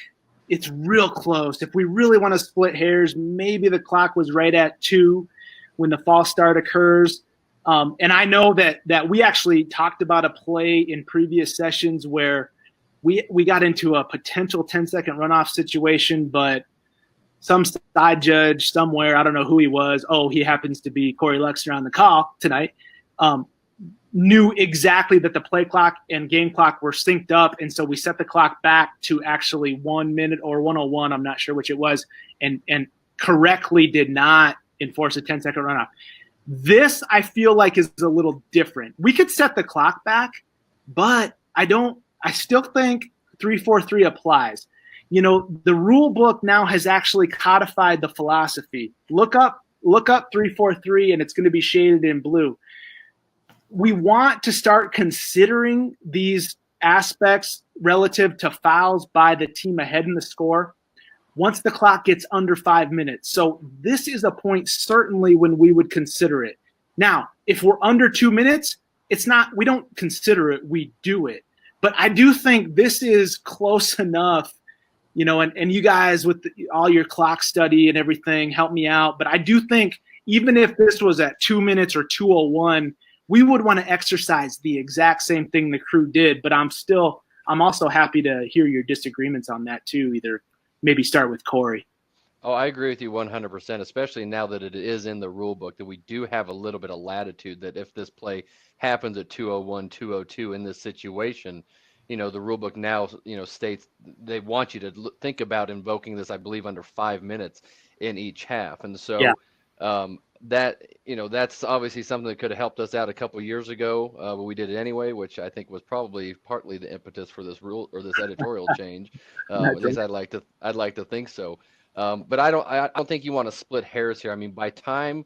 it's real close. If we really want to split hairs, maybe the clock was right at 2 when the false start occurs. And I know that we actually talked about a play in previous sessions where we got into a potential 10-second runoff situation, but some side judge somewhere, I don't know who he was, he happens to be Corey Lexner on the call tonight, knew exactly that the play clock and game clock were synced up. And so we set the clock back to actually 1 minute or 1:01, I'm not sure which it was, and correctly did not enforce a 10-second runoff. This, I feel like, is a little different. We could set the clock back, but I still think 3-4-3 applies. The rule book now has actually codified the philosophy. Look up 3-4-3 and it's going to be shaded in blue. We want to start considering these aspects relative to fouls by the team ahead in the score once the clock gets under 5 minutes. So this is a point certainly when we would consider it. Now, if we're under 2 minutes, we don't consider it, we do it. But I do think this is close enough, and you guys with all your clock study and everything, help me out. But I do think even if this was at 2 minutes or 2:01, we would want to exercise the exact same thing the crew did. But I'm also happy to hear your disagreements on that too, either. Maybe start with Corey. Oh, I agree with you 100%, especially now that it is in the rule book that we do have a little bit of latitude that if this play happens at 2:01, 2:02 in this situation, the rule book now, states they want you to think about invoking this, I believe, under 5 minutes in each half. And so that's obviously something that could have helped us out a couple of years ago, but we did it anyway, which I think was probably partly the impetus for this rule or this editorial change. At least I'd like to think so. But I don't think you want to split hairs here. I mean, by time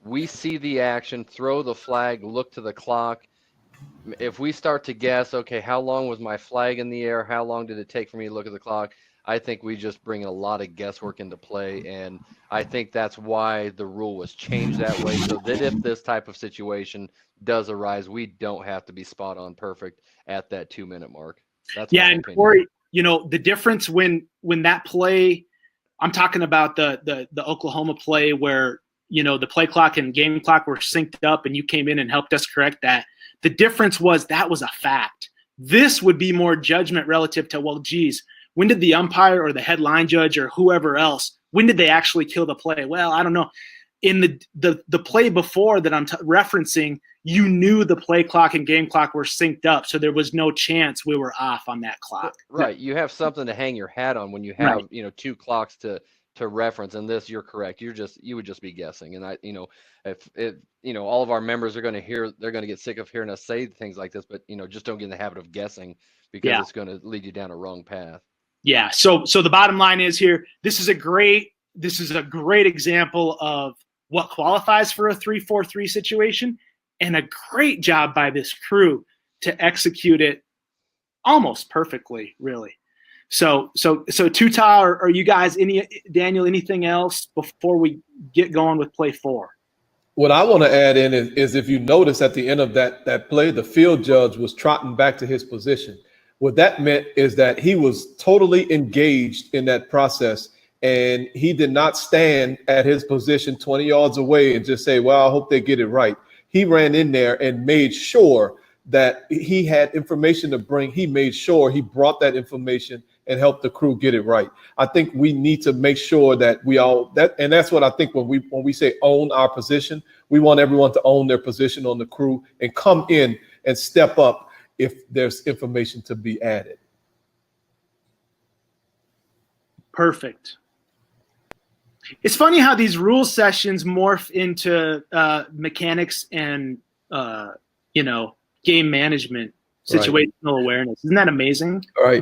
we see the action, throw the flag, look to the clock. If we start to guess, okay, how long was my flag in the air? How long did it take for me to look at the clock? I think we just bring a lot of guesswork into play, and I think that's why the rule was changed that way, so that if this type of situation does arise, we don't have to be spot on perfect at that 2 minute mark. That's my opinion. Corey, the difference when that play, I'm talking about the Oklahoma play where the play clock and game clock were synced up and you came in and helped us correct that. The difference was that was a fact. This would be more judgment relative to, well, geez, when did the umpire or the headline judge or whoever else, when did they actually kill the play? Well, I don't know. In the play before that I'm referencing, you knew the play clock and game clock were synced up, so there was no chance we were off on that clock. Right. You have something to hang your hat on when you have, two clocks to reference. And this, you're correct. You would just be guessing. And if all of our members are going to hear, they're going to get sick of hearing us say things like this, but just don't get in the habit of guessing because it's going to lead you down a wrong path. Yeah. So the bottom line is here, this is a great example of what qualifies for a 3-4-3 situation, and a great job by this crew to execute it almost perfectly, really. So Tuta, are you guys Daniel, anything else before we get going with play 4? What I want to add in is if you notice at the end of that play, the field judge was trotting back to his position. What that meant is that he was totally engaged in that process, and he did not stand at his position 20 yards away and just say, well, I hope they get it right. He ran in there and made sure that he had information to bring. He made sure he brought that information and helped the crew get it right. I think we need to make sure that and that's what I think when we say own our position, we want everyone to own their position on the crew and come in and step up if there's information to be added. Perfect. It's funny how these rule sessions morph into mechanics and game management, situational awareness. Isn't that amazing? Right.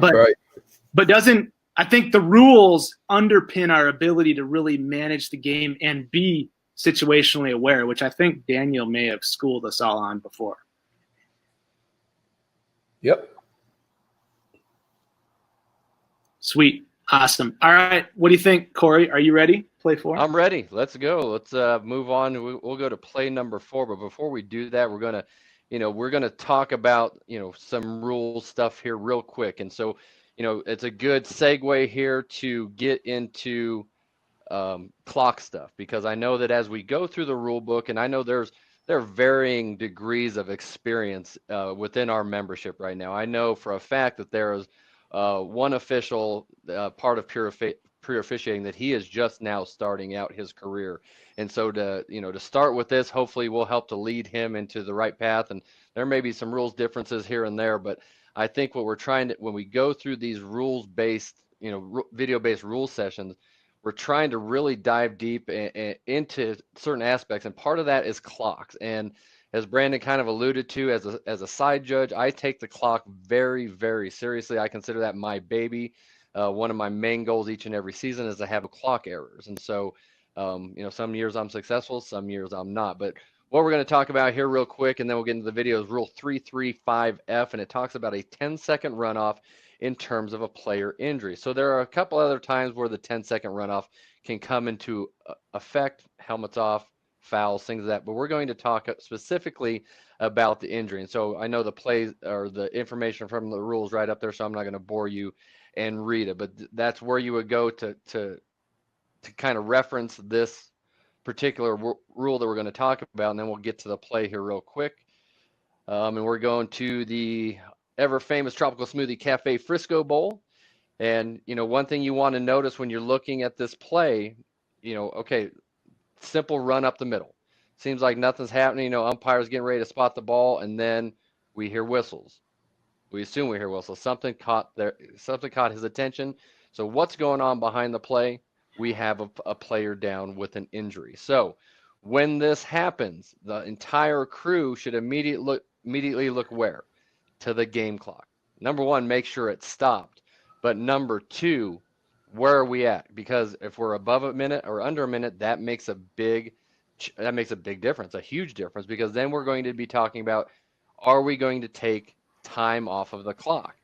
But I think the rules underpin our ability to really manage the game and be situationally aware, which I think Daniel may have schooled us all on before. Yep. Sweet. Awesome. All right. What do you think, Corey? Are you ready? Play 4? I'm ready. Let's go. Let's move on. We'll go to play number 4. But before we do that, we're gonna talk about some rule stuff here real quick. And so it's a good segue here to get into clock stuff, because I know that as we go through the rule book, and I know there are varying degrees of experience within our membership right now. I know for a fact that there is one official part of pure officiating that he is just now starting out his career. And so to start with this, hopefully will help to lead him into the right path. And there may be some rules differences here and there, but I think what we're trying to, when we go through these rules-based, video-based rule sessions, we're trying to really dive deep into certain aspects. And part of that is clocks. And as Brandon kind of alluded to, as a side judge, I take the clock very, very seriously. I consider that my baby. One of my main goals each and every season is to have clock errors. And so, some years I'm successful, some years I'm not. But what we're going to talk about here real quick, and then we'll get into the video, is Rule 335F, and it talks about a 10-second runoff in terms of a player injury. So there are a couple other times where the 10-second runoff can come into effect, helmets off, fouls, things like that. But we're going to talk specifically about the injury. And so I know the plays or the information from the rules right up there, so I'm not going to bore you and read it. But that's where you would go to kind of reference this particular rule that we're going to talk about, and then we'll get to the play here real quick. And we're going to the ever famous Tropical Smoothie Cafe Frisco Bowl. And one thing you want to notice when you're looking at this play, okay, simple run up the middle. Seems like nothing's happening. Umpire's getting ready to spot the ball, and then we hear whistles. We assume we hear whistles. Something caught his attention. So what's going on behind the play? We have a player down with an injury. So when this happens, the entire crew should immediately look where? To the game clock. Number one, make sure it's stopped. But number two, where are we at? Because if we're above a minute or under a minute, that makes a big difference, a huge difference, because then we're going to be talking about, are we going to take time off of the clock?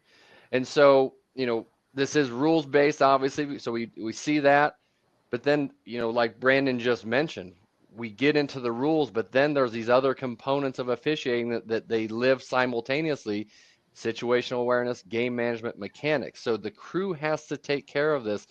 And so, this is rules based, obviously. So we see that, but then, like Brandon just mentioned, we get into the rules, but then there's these other components of officiating that they live simultaneously: situational awareness, game management, mechanics. So the crew has to take care of this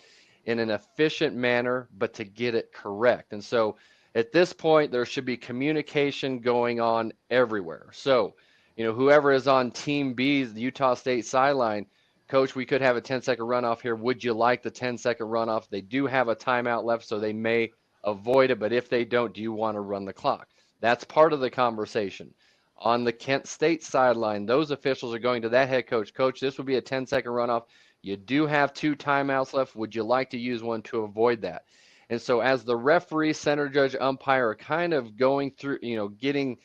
in an efficient manner, but to get it correct. And so at this point, there should be communication going on everywhere. So, whoever is on Team B's, the Utah State sideline, coach, we could have a 10-second runoff here. Would you like the 10-second runoff? They do have a timeout left, so they may avoid it. But if they don't, do you want to run the clock? That's part of the conversation. On the Kent State sideline, those officials are going to that head coach. Coach, this would be a 10-second runoff. You do have 2 timeouts left. Would you like to use one to avoid that? And so as the referee, center judge, umpire are kind of going through, getting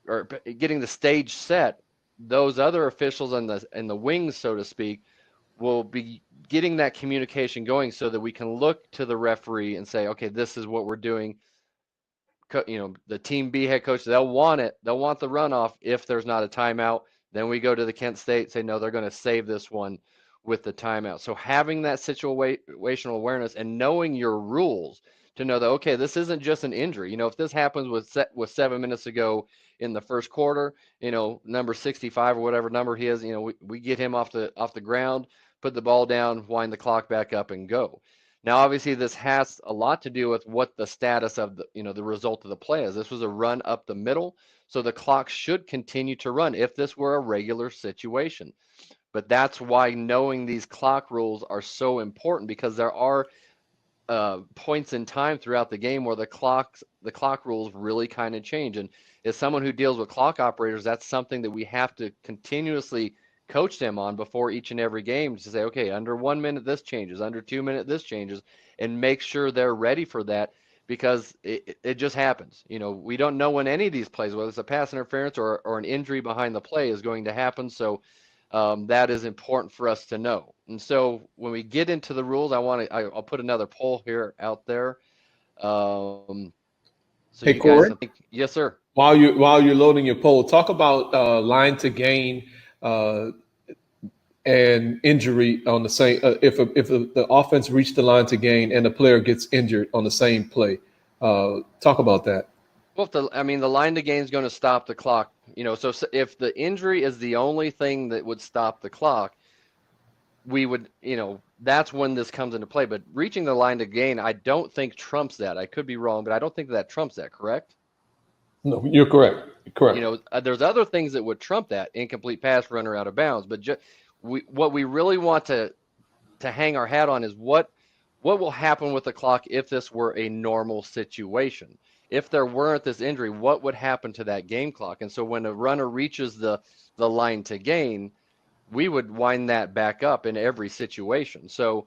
the stage set, those other officials in the wings, so to speak, will be getting that communication going so that we can look to the referee and say, okay, this is what we're doing. The Team B head coach, they'll want it. They'll want the runoff if there's not a timeout. Then we go to the Kent State, say, no, they're going to save this one with the timeout. So having that situational awareness and knowing your rules to know that, okay, this isn't just an injury. If this happens with 7 minutes to go in the first quarter, number 65 or whatever number he is, we get him off the ground, put the ball down, wind the clock back up and go. Now, obviously, this has a lot to do with what the status of the result of the play is. This was a run up the middle, so the clock should continue to run if this were a regular situation. But that's why knowing these clock rules are so important, because there are points in time throughout the game where the clock rules really kind of change. And as someone who deals with clock operators, that's something that we have to continuously coach them on before each and every game to say, okay, under 1 minute, this changes, under 2 minutes, this changes, and make sure they're ready for that, because it just happens. We don't know when any of these plays, whether it's a pass interference or an injury behind the play, is going to happen. So that is important for us to know. And so when we get into the rules, I'll put another poll here out there. So Hey, you Corey? guys, yes, sir. While you're loading your poll, talk about line to gain and injury on the same. If the offense reached the line to gain and the player gets injured on the same play, talk about that. Well, the line to gain is going to stop the clock. So if the injury is the only thing that would stop the clock, we would, that's when this comes into play. But reaching the line to gain, I don't think trumps that. I could be wrong, but I don't think that trumps that, correct? No, you're correct. Correct. There's other things that would trump that: incomplete pass, runner out of bounds. But what we really want to hang our hat on is what will happen with the clock if this were a normal situation. If there weren't this injury, what would happen to that game clock? And so when a runner reaches the line to gain, we would wind that back up in every situation. So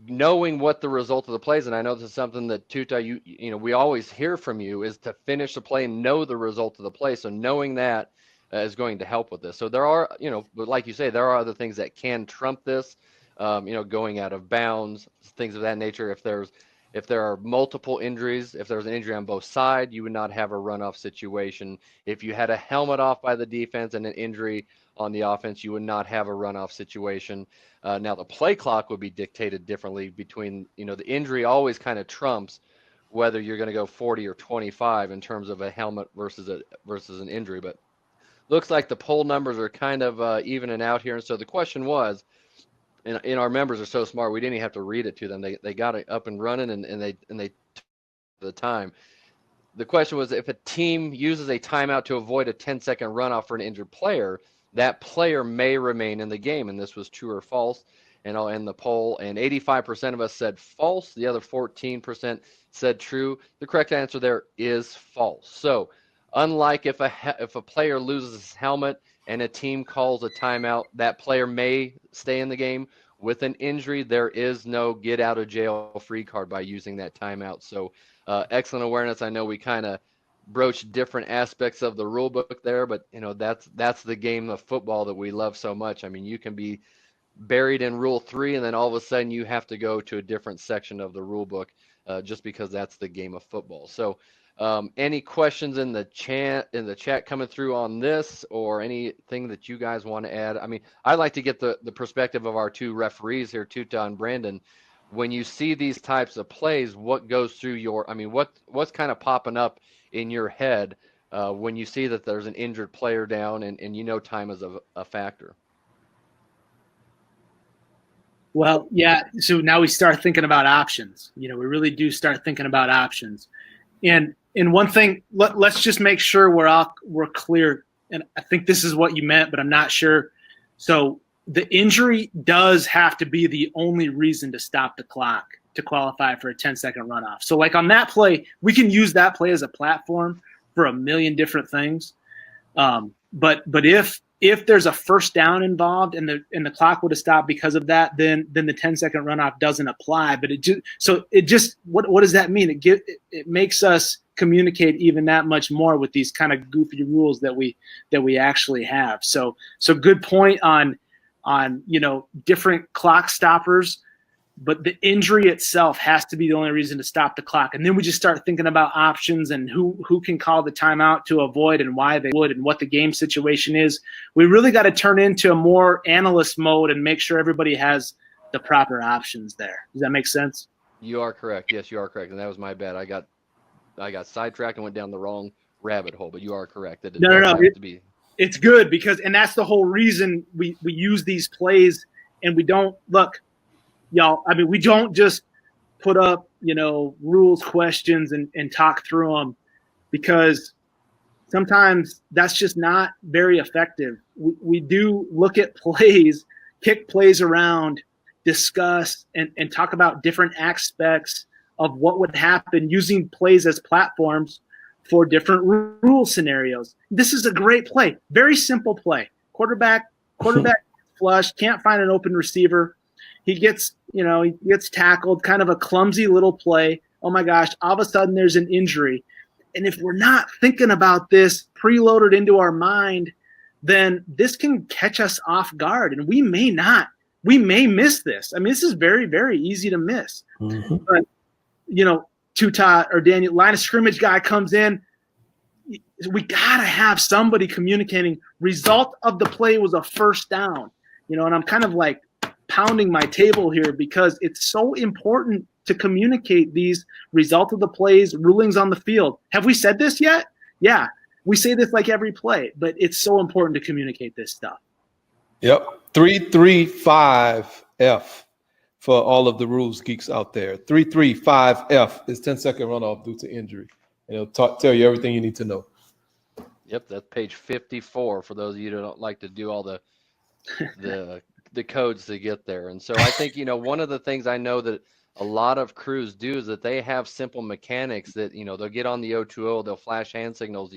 knowing what the result of the plays, and I know this is something that Tuta, we always hear from you, is to finish the play and know the result of the play. So knowing that is going to help with this. So there are, but like you say, there are other things that can trump this, going out of bounds, things of that nature. If there are multiple injuries, if there's an injury on both sides, you would not have a runoff situation. If you had a helmet off by the defense and an injury on the offense, you would not have a runoff situation. Now the play clock would be dictated differently between, the injury always kind of trumps whether you're going to go 40 or 25 in terms of a helmet versus an injury. But looks like the poll numbers are kind of evening out here. And so the question was, and our members are so smart, we didn't even have to read it to them. They got it up and running, and they took the time. The question was, if a team uses a timeout to avoid a 10-second runoff for an injured player, that player may remain in the game. And this was true or false. And I'll end the poll. And 85% of us said false. The other 14% said true. The correct answer there is false. So unlike if a player loses his helmet and a team calls a timeout, that player may stay in the game. With an injury, there is no get out of jail free card by using that timeout. So excellent awareness. I know we kind of broached different aspects of the rule book there, but that's the game of football that we love so much. I mean, you can be buried in Rule 3, and then all of a sudden you have to go to a different section of the rule book just because that's the game of football. So any questions in the chat coming through on this, or anything that you guys want to add? I mean, I'd like to get the perspective of our two referees here, Tuta and Brandon. When you see these types of plays, what goes through what's kind of popping up in your head when you see that there's an injured player down and time is a factor? Well, yeah. So now we start thinking about options. We really do start thinking about options. And one thing, let's just make sure we're clear. And I think this is what you meant, but I'm not sure. So the injury does have to be the only reason to stop the clock to qualify for a 10-second runoff. So like on that play, we can use that play as a platform for a million different things. But if there's a first down involved and the clock would have stopped because of that, then the 10-second runoff doesn't apply. But what does that mean? It makes us communicate even that much more with these kind of goofy rules that we actually have. So good point on different clock stoppers. But the injury itself has to be the only reason to stop the clock. And then we just start thinking about options and who can call the timeout to avoid and why they would and what the game situation is. We really got to turn into a more analyst mode and make sure everybody has the proper options there. Does that make sense? You are correct. Yes, you are correct. And that was my bad. I got sidetracked and went down the wrong rabbit hole, but you are correct. That it's good and that's the whole reason we use these plays and we don't look. Y'all, I mean, we don't just put up, rules questions and talk through them because sometimes that's just not very effective. We do look at plays, kick plays around, discuss and talk about different aspects of what would happen using plays as platforms for different rule scenarios. This is a great play. Very simple play. Quarterback flush, can't find an open receiver. He gets tackled, kind of a clumsy little play. Oh my gosh, all of a sudden there's an injury. And if we're not thinking about this preloaded into our mind, then this can catch us off guard. And we may miss this. I mean, this is very, very easy to miss. Mm-hmm. But, Tuta or Daniel, line of scrimmage guy comes in. We got to have somebody communicating. Result of the play was a first down. And I'm kind of like, pounding my table here because it's so important to communicate these result of the plays, rulings on the field. Have we said this yet? Yeah, we say this like every play, but it's so important to communicate this stuff. Yep, 335F for all of the rules geeks out there. 335F is 10-second runoff due to injury. And it'll tell you everything you need to know. Yep, that's page 54 for those of you who don't like to do all the codes to get there. And so I think, one of the things I know that a lot of crews do is that they have simple mechanics that, they'll get on the O2O, they'll flash hand signals,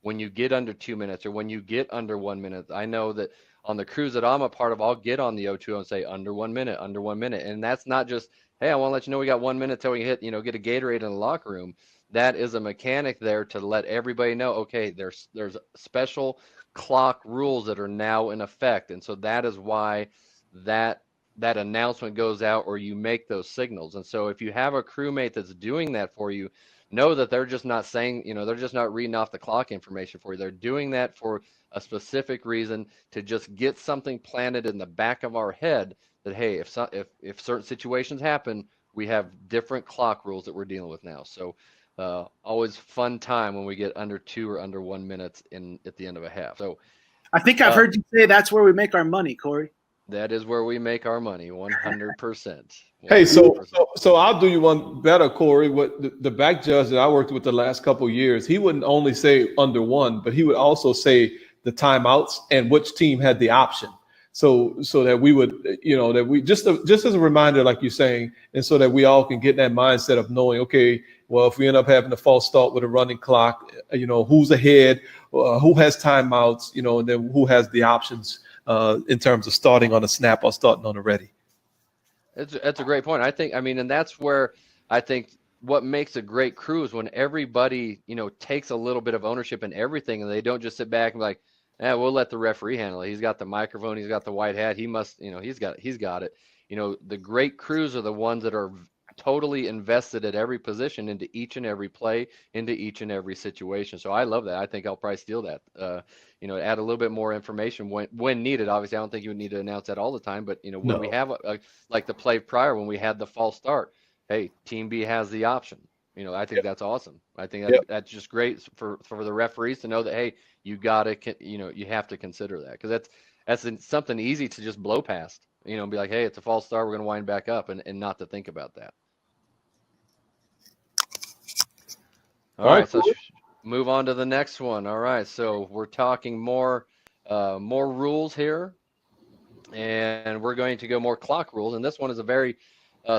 when you get under 2 minutes or when you get under 1 minute. I know that on the crews that I'm a part of, I'll get on the O2O and say under 1 minute, under 1 minute. And that's not just, hey, I want to let you know we got 1 minute till we hit, get a Gatorade in the locker room. That is a mechanic there to let everybody know, okay, there's special clock rules that are now in effect. And so that is why that announcement goes out or you make those signals. And so if you have a crewmate that's doing that for you, know that they're just not saying, they're just not reading off the clock information for you. They're doing that for a specific reason to just get something planted in the back of our head that, hey, if certain situations happen, we have different clock rules that we're dealing with now. So always fun time when we get under 2 or under 1 minute at the end of a half. So I think I've heard you say that's where we make our money, Corey. That is where we make our money, 100%. Hey, so I'll do you one better, Corey. What the back judge that I worked with the last couple of years, he wouldn't only say under 1, but he would also say the timeouts and which team had the option. So that we would, that we just as a reminder, like you're saying, and so that we all can get that mindset of knowing, okay, well, if we end up having a false start with a running clock, who's ahead, who has timeouts, and then who has the options in terms of starting on a snap or starting on a ready. That's a great point. And that's where I think what makes a great crew is when everybody, takes a little bit of ownership in everything and they don't just sit back and be like, we'll let the referee handle it. He's got the microphone. He's got the white hat. He must, he's got it. The great crews are the ones that are totally invested at every position into each and every play, into each and every situation. So I love that. I think I'll probably steal that, add a little bit more information when needed. Obviously, I don't think you would need to announce that all the time, but, when we have like the play prior, when we had the false start, hey, team B has the option. I think that's awesome. I think that's just great for the referees to know that, hey, you got to, you have to consider that because that's something easy to just blow past, and be like, hey, it's a false start. We're going to wind back up and not to think about that. All right, so move on to the next one. All right, so we're talking more rules here, and we're going to go more clock rules. And this one is a very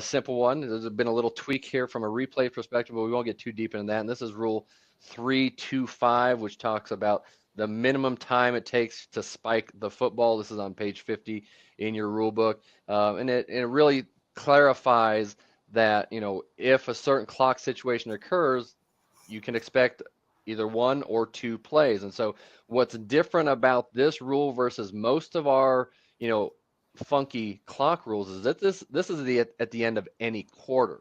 simple one. There's been a little tweak here from a replay perspective, but we won't get too deep into that. And this is Rule 325, which talks about the minimum time it takes to spike the football. This is on page 50 in your rule book, and it really clarifies that, you know, if a certain clock situation occurs, you can expect either 1 or 2 plays. And so what's different about this rule versus most of our, you know, funky clock rules is that this is at the end of any quarter,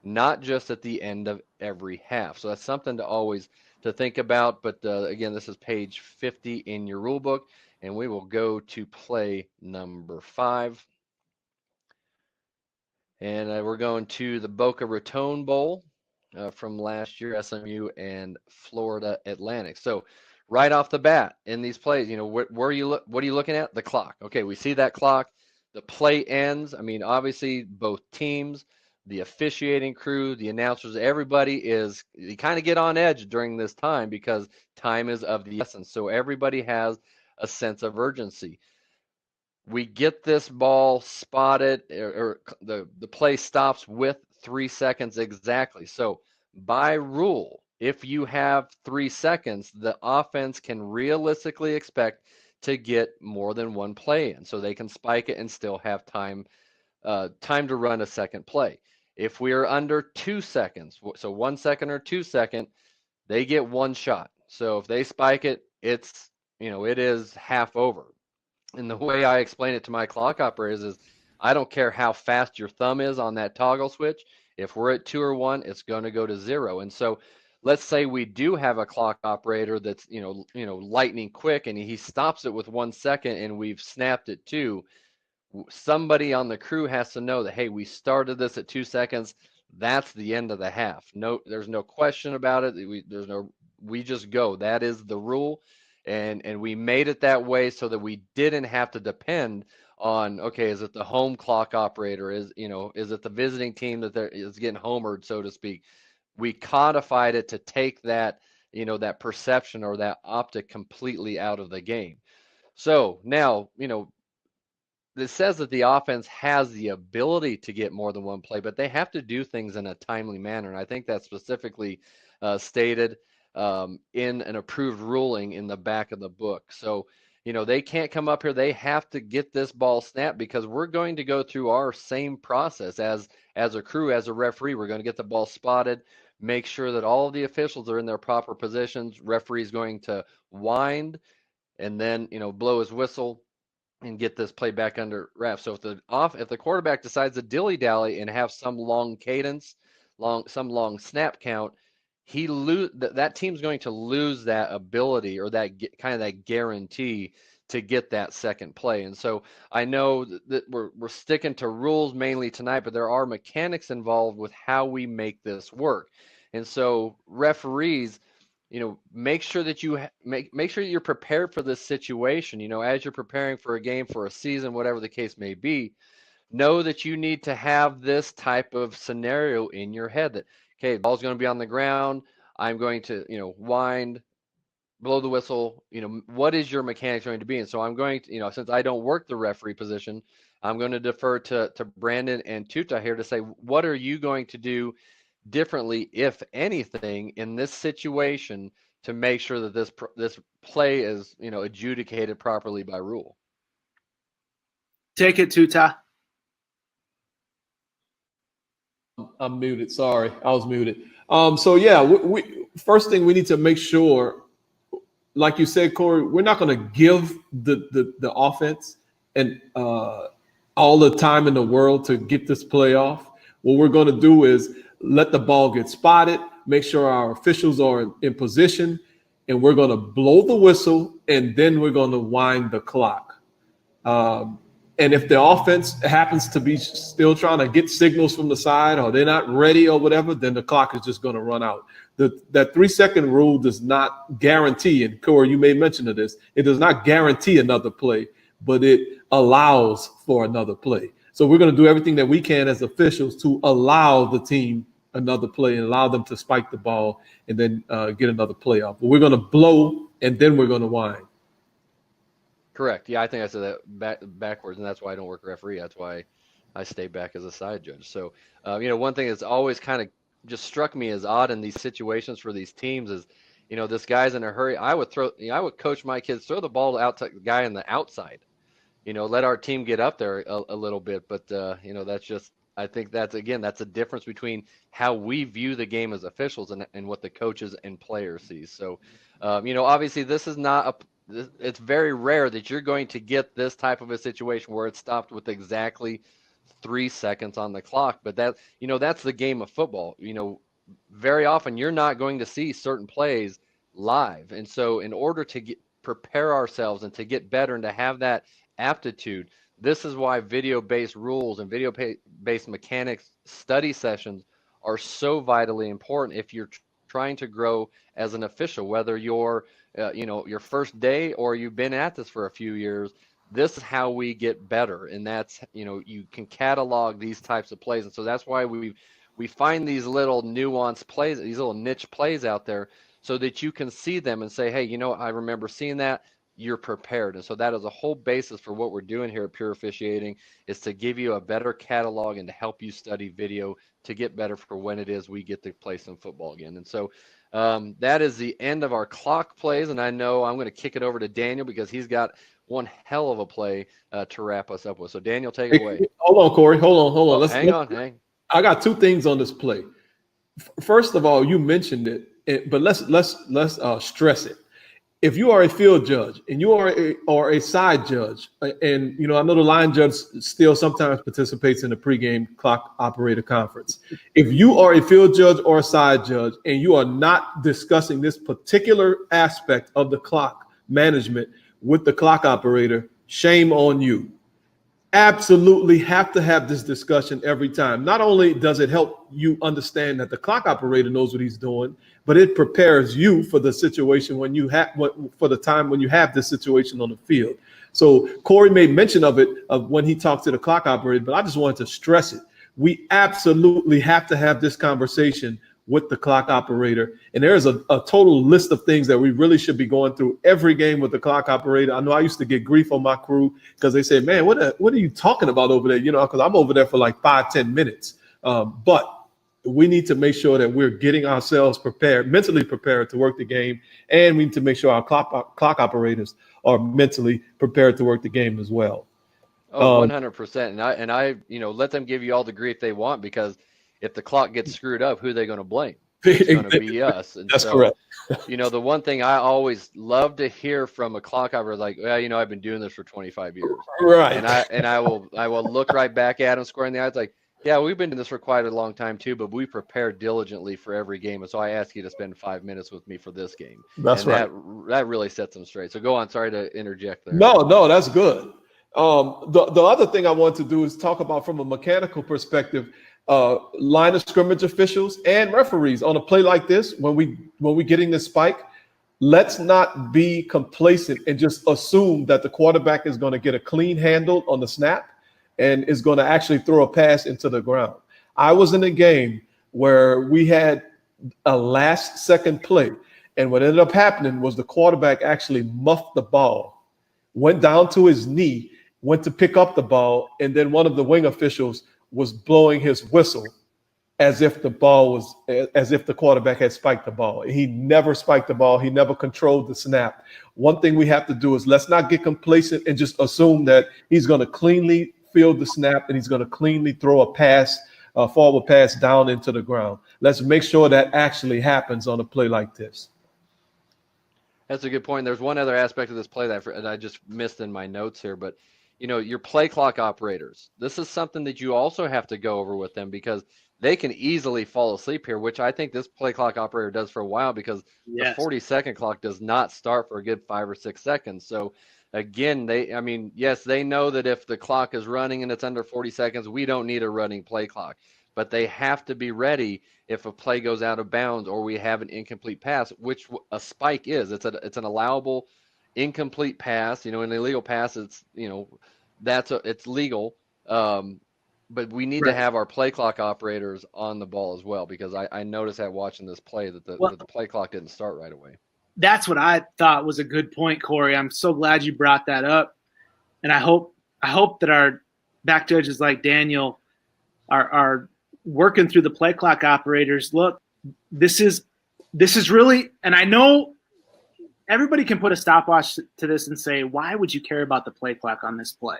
not just at the end of every half. So that's something to always to think about. But again, this is page 50 in your rule book, and we will go to play number 5. And we're going to the Boca Raton Bowl from last year, SMU and Florida Atlantic. So right off the bat in these plays, you know, what are you looking at? The clock. Okay, we see that clock. The play ends. I mean, obviously both teams, the officiating crew, the announcers, everybody you kind of get on edge during this time because time is of the essence. So everybody has a sense of urgency. We get this ball spotted, or the play stops with 3 seconds exactly. So by rule, if you have 3 seconds, the offense can realistically expect to get more than 1 play in. So they can spike it and still have time to run a second play. If we are under 2 seconds, so 1 second or 2 second, they get 1 shot. So if they spike it, it's, you know, it is half over. And the way I explain it to my clock operators is I don't care how fast your thumb is on that toggle switch. If we're at 2 or 1, it's going to go to 0. And so let's say we do have a clock operator that's, you know, lightning quick, and he stops it with 1 second and we've snapped it 2. Somebody on the crew has to know that, hey, we started this at 2 seconds. That's the end of the half. No, there's no question about it. We just go. That is the rule. And we made it that way so that we didn't have to depend on, okay, is it the home clock operator? Is it the visiting team that is getting homered, so to speak? We codified it to take that, you know, that perception or that optic completely out of the game. So now, you know, this says that the offense has the ability to get more than 1 play, but they have to do things in a timely manner. And I think that's specifically stated in an approved ruling in the back of the book. So, you know, they can't come up here. They have to get this ball snapped because we're going to go through our same process as a crew, as a referee. We're going to get the ball spotted, make sure that all of the officials are in their proper positions. Referee is going to wind and then, you know, blow his whistle and get this play back under wraps. So if the quarterback decides to dilly-dally and have some long cadence, some long snap count, that team's going to lose that ability or that guarantee to get that second play. And so I know that we're sticking to rules mainly tonight, but there are mechanics involved with how we make this work. And so referees, you know, make sure that make sure you're prepared for this situation. You know, as you're preparing for a game, for a season, whatever the case may be, know that you need to have this type of scenario in your head that, okay, the ball's going to be on the ground. I'm going to, you know, wind, blow the whistle. You know, what is your mechanics going to be? And so I'm going to, you know, since I don't work the referee position, I'm going to defer to Brandon and Tuta here to say, what are you going to do differently, if anything, in this situation to make sure that this play is, you know, adjudicated properly by rule? Take it, Tuta. I'm muted. Sorry, I was muted. So yeah, we first thing we need to make sure, like you said, Corey, we're not going to give the offense and all the time in the world to get this play off. What we're going to do is let the ball get spotted, make sure our officials are in position, and we're going to blow the whistle, and then we're going to wind the clock. And if the offense happens to be still trying to get signals from the side, or they're not ready or whatever, then the clock is just going to run out. That 3-second rule does not guarantee, and Corey, you made mention of this, it does not guarantee another play, but it allows for another play. So we're going to do everything that we can as officials to allow the team another play and allow them to spike the ball and then get another play off. But we're going to blow and then we're going to whine. Correct. Yeah, I think I said that backwards, and that's why I don't work referee. That's why I stay back as a side judge. So, one thing that's always kind of just struck me as odd in these situations for these teams is, this guy's in a hurry. I would coach my kids, throw the ball out to the guy on the outside. Let our team get up there a little bit. But, that's just, I think that's a difference between how we view the game as officials and what the coaches and players see. So, obviously this is not it's very rare that you're going to get this type of a situation where it's stopped with exactly 3 seconds on the clock. But that's the game of football. Very often you're not going to see certain plays live. And so in order to prepare ourselves and to get better and to have that aptitude, this is why video-based rules and video-based mechanics study sessions are so vitally important if you're trying to grow as an official, whether you're your first day or you've been at this for a few years. This is how we get better, and that's you can catalog these types of plays, and so that's why we find these little nuanced plays, these little niche plays out there, so that you can see them and say, hey, I remember seeing that. You're prepared. And so that is a whole basis for what we're doing here at Pure Officiating, is to give you a better catalog and to help you study video to get better for when it is we get to play some football again. And so that is the end of our clock plays. And I know I'm going to kick it over to Daniel because he's got one hell of a play to wrap us up with. So Daniel, take it away. Hold on, Corey. Hold on. Hang on. I got two things on this play. First of all, you mentioned it, but let's stress it. If you are a field judge and you are a side judge, and I know the line judge still sometimes participates in the pregame clock operator conference. If you are a field judge or a side judge and you are not discussing this particular aspect of the clock management with the clock operator, shame on you. Absolutely have to have this discussion every time. Not only does it help you understand that the clock operator knows what he's doing, but it prepares you for the situation when you have this situation on the field. So Corey made mention of when he talked to the clock operator, but I just wanted to stress it. We absolutely have to have this conversation with the clock operator. And there's a total list of things that we really should be going through every game with the clock operator. I know I used to get grief on my crew because they say, man, what are you talking about over there? Because I'm over there for like 5-10 minutes. But we need to make sure that we're getting ourselves prepared, mentally prepared to work the game. And we need to make sure our clock operators are mentally prepared to work the game as well. Oh, 100%. And I let them give you all the grief they want, because if the clock gets screwed up, who are they going to blame? It's going to be us. And That's correct. The one thing I always love to hear from a clock operator, like, well, I've been doing this for 25 years. Right. And I will look right back at them, square in the eyes, like, yeah, we've been doing this for quite a long time too, but we prepare diligently for every game. And so I ask you to spend 5 minutes with me for this game. That's right. That really sets them straight. So go on. Sorry to interject there. No, that's good. The other thing I want to do is talk about, from a mechanical perspective, line of scrimmage officials and referees on a play like this. When we getting this spike, let's not be complacent and just assume that the quarterback is going to get a clean handle on the snap and is going to actually throw a pass into the ground. I was in a game where we had a last second play, and what ended up happening was the quarterback actually muffed the ball, went down to his knee, went to pick up the ball, and then one of the wing officials was blowing his whistle as if the quarterback had spiked the ball. He never spiked the ball. He never controlled the snap. One thing we have to do is let's not get complacent and just assume that he's going to cleanly field the snap and he's going to cleanly throw a forward pass down into the ground. Let's make sure that actually happens on a play like this. That's a good point. There's one other aspect of this play that I just missed in my notes here, but your play clock operators, this is something that you also have to go over with them, because they can easily fall asleep here, which I think this play clock operator does for a while, because the 40-second clock does not start for a good 5 or 6 seconds. So again, yes, they know that if the clock is running and it's under 40 seconds, we don't need a running play clock, but they have to be ready if a play goes out of bounds or we have an incomplete pass, which a spike is. It's an allowable incomplete pass. An illegal pass, it's legal. But we need to have our play clock operators on the ball as well, because I noticed that watching this play that the play clock didn't start right away. That's what I thought was a good point, Corey. I'm so glad you brought that up, and I hope that our back judges like Daniel are working through the play clock operators. Look, this is really, and I know everybody can put a stopwatch to this and say, why would you care about the play clock on this play?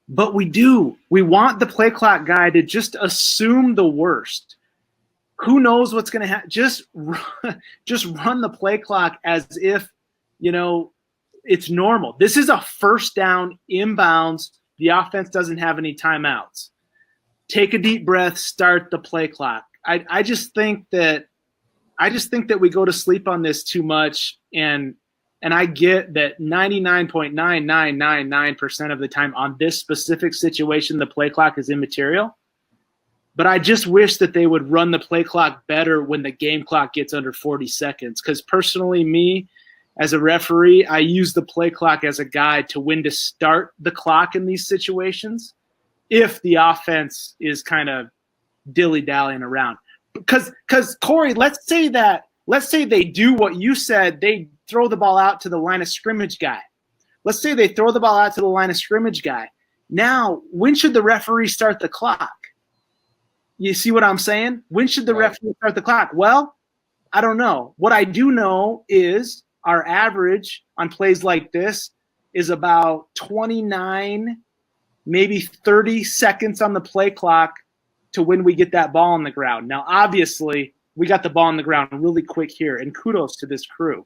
But we do. We want the play clock guy to just assume the worst. Who knows what's going to happen? Just run the play clock as if, it's normal. This is a first down, inbounds. The offense doesn't have any timeouts. Take a deep breath, start the play clock. I just think that we go to sleep on this too much, and I get that 99.9999% of the time on this specific situation, the play clock is immaterial. But I just wish that they would run the play clock better when the game clock gets under 40 seconds. Because personally, me, as a referee, I use the play clock as a guide to when to start the clock in these situations if the offense is kind of dilly-dallying around. Because Corey, let's say they do what you said, they throw the ball out to the line of scrimmage guy. Let's say they throw the ball out to the line of scrimmage guy. Now, when should the referee start the clock? You see what I'm saying? When should the referee start the clock? Well, I don't know. What I do know is our average on plays like this is about 29, maybe 30 seconds on the play clock to when we get that ball on the ground. Now, obviously, we got the ball on the ground really quick here, and kudos to this crew.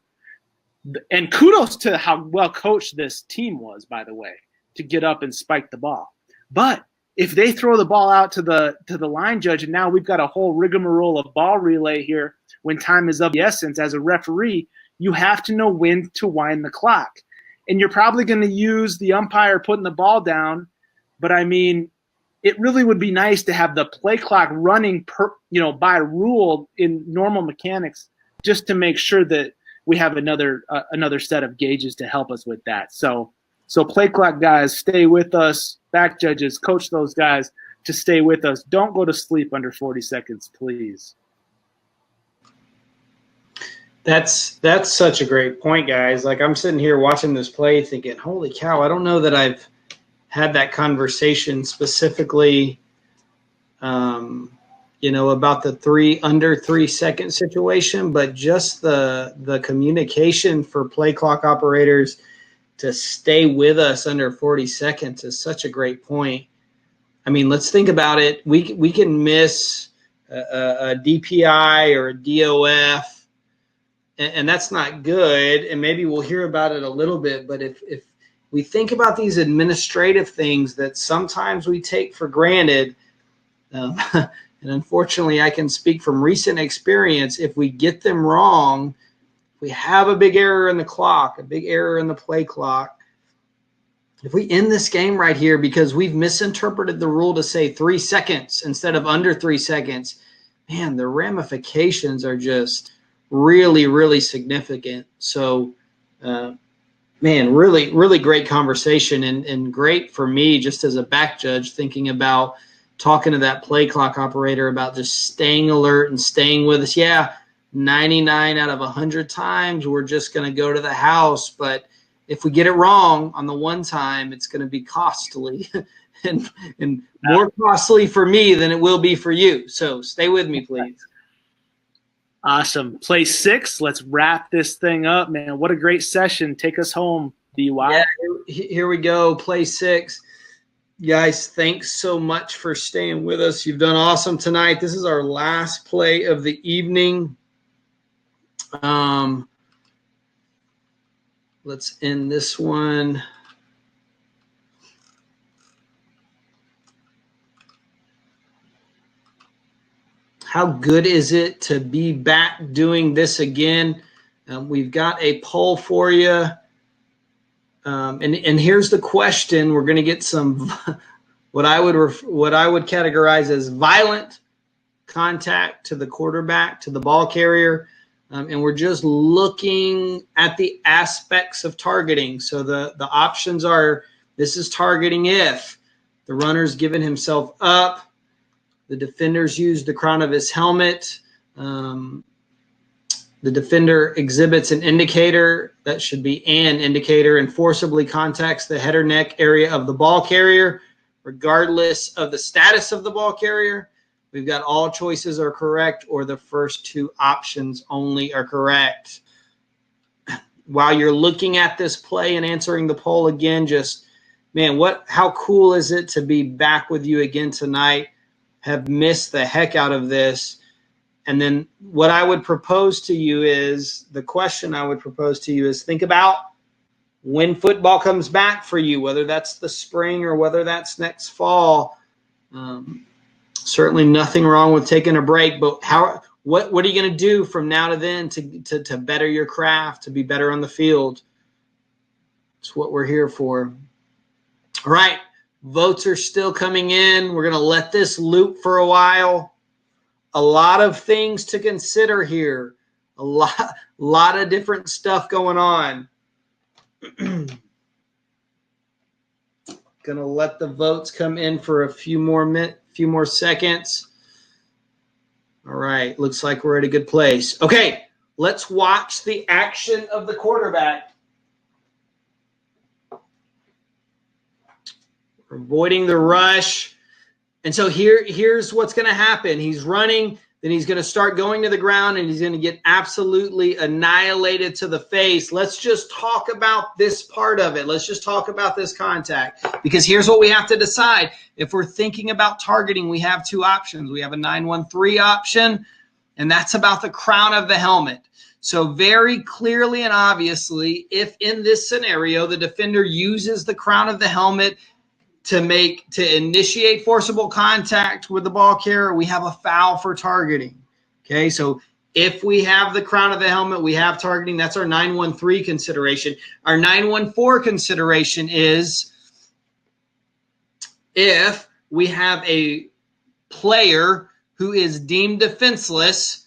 And kudos to how well coached this team was, by the way, to get up and spike the ball. But if they throw the ball out to the line judge, and now we've got a whole rigmarole of ball relay here when time is of the essence, as a referee, you have to know when to wind the clock. And you're probably going to use the umpire putting the ball down, but I mean, it really would be nice to have the play clock running by rule in normal mechanics, just to make sure that we have another set of gauges to help us with that. So play clock guys, stay with us. Back judges, coach those guys to stay with us. Don't go to sleep under 40 seconds, please. That's such a great point, guys. Like, I'm sitting here watching this play thinking, holy cow, I don't know that I've had that conversation specifically, about the under 3 second situation, but just the communication for play clock operators to stay with us under 40 seconds is such a great point. I mean, let's think about it. We can miss a DPI or a DOF, and that's not good. And maybe we'll hear about it a little bit. But if we think about these administrative things that sometimes we take for granted, and unfortunately I can speak from recent experience, if we get them wrong, we have a big error in the clock, a big error in the play clock. If we end this game right here because we've misinterpreted the rule to say 3 seconds instead of under 3 seconds, man, the ramifications are just really, really significant. So, really, really great conversation and great for me just as a back judge thinking about talking to that play clock operator about just staying alert and staying with us. Yeah, 99 out of 100 times we're just going to go to the house, but if we get it wrong on the one time, it's going to be costly and more costly for me than it will be for you. So stay with me, please. Awesome. Play 6. Let's wrap this thing up, man. What a great session. Take us home, DY. Yeah, here we go. Play 6. Guys, thanks so much for staying with us. You've done awesome tonight. This is our last play of the evening. Let's end this one. How good is it to be back doing this again? We've got a poll for you. And here's the question. We're going to get some what I would categorize as violent contact to the quarterback, to the ball carrier. And we're just looking at the aspects of targeting. So the options are, this is targeting if, The runner's given himself up. The defender's used the crown of his helmet. The defender exhibits an indicator, that should be an indicator, and forcibly contacts the head or neck area of the ball carrier, regardless of the status of the ball carrier. We've got all choices are correct, or the first two options only are correct. While you're looking at this play and answering the poll again, just, man, how cool is it to be back with you again tonight? Have missed the heck out of this. And then what I would propose to you is, the question I would propose to you is, think about when football comes back for you, whether that's the spring or whether that's next fall. Certainly nothing wrong with taking a break, but what are you going to do from now to then to better your craft, to be better on the field? It's what we're here for. All right, votes are still coming in. We're going to let this loop for a while. A lot of things to consider here. A lot of different stuff going on. Going to let the votes come in for a few more seconds. All right, looks like we're at a good place. Okay, let's watch the action of the quarterback. We're avoiding the rush. And so here's what's going to happen. He's running, then he's going to start going to the ground, and he's going to get absolutely annihilated to the face. Let's just talk about this part of it. Let's just talk about this contact, because here's what we have to decide. If we're thinking about targeting, we have two options. We have a 9-1-3 option, and that's about the crown of the helmet. So very clearly and obviously, if in this scenario the defender uses the crown of the helmet to initiate forcible contact with the ball carrier, we have a foul for targeting. Okay, so if we have the crown of the helmet, we have targeting. That's our 9-1-3 consideration. Our 9-1-4 consideration is if we have a player who is deemed defenseless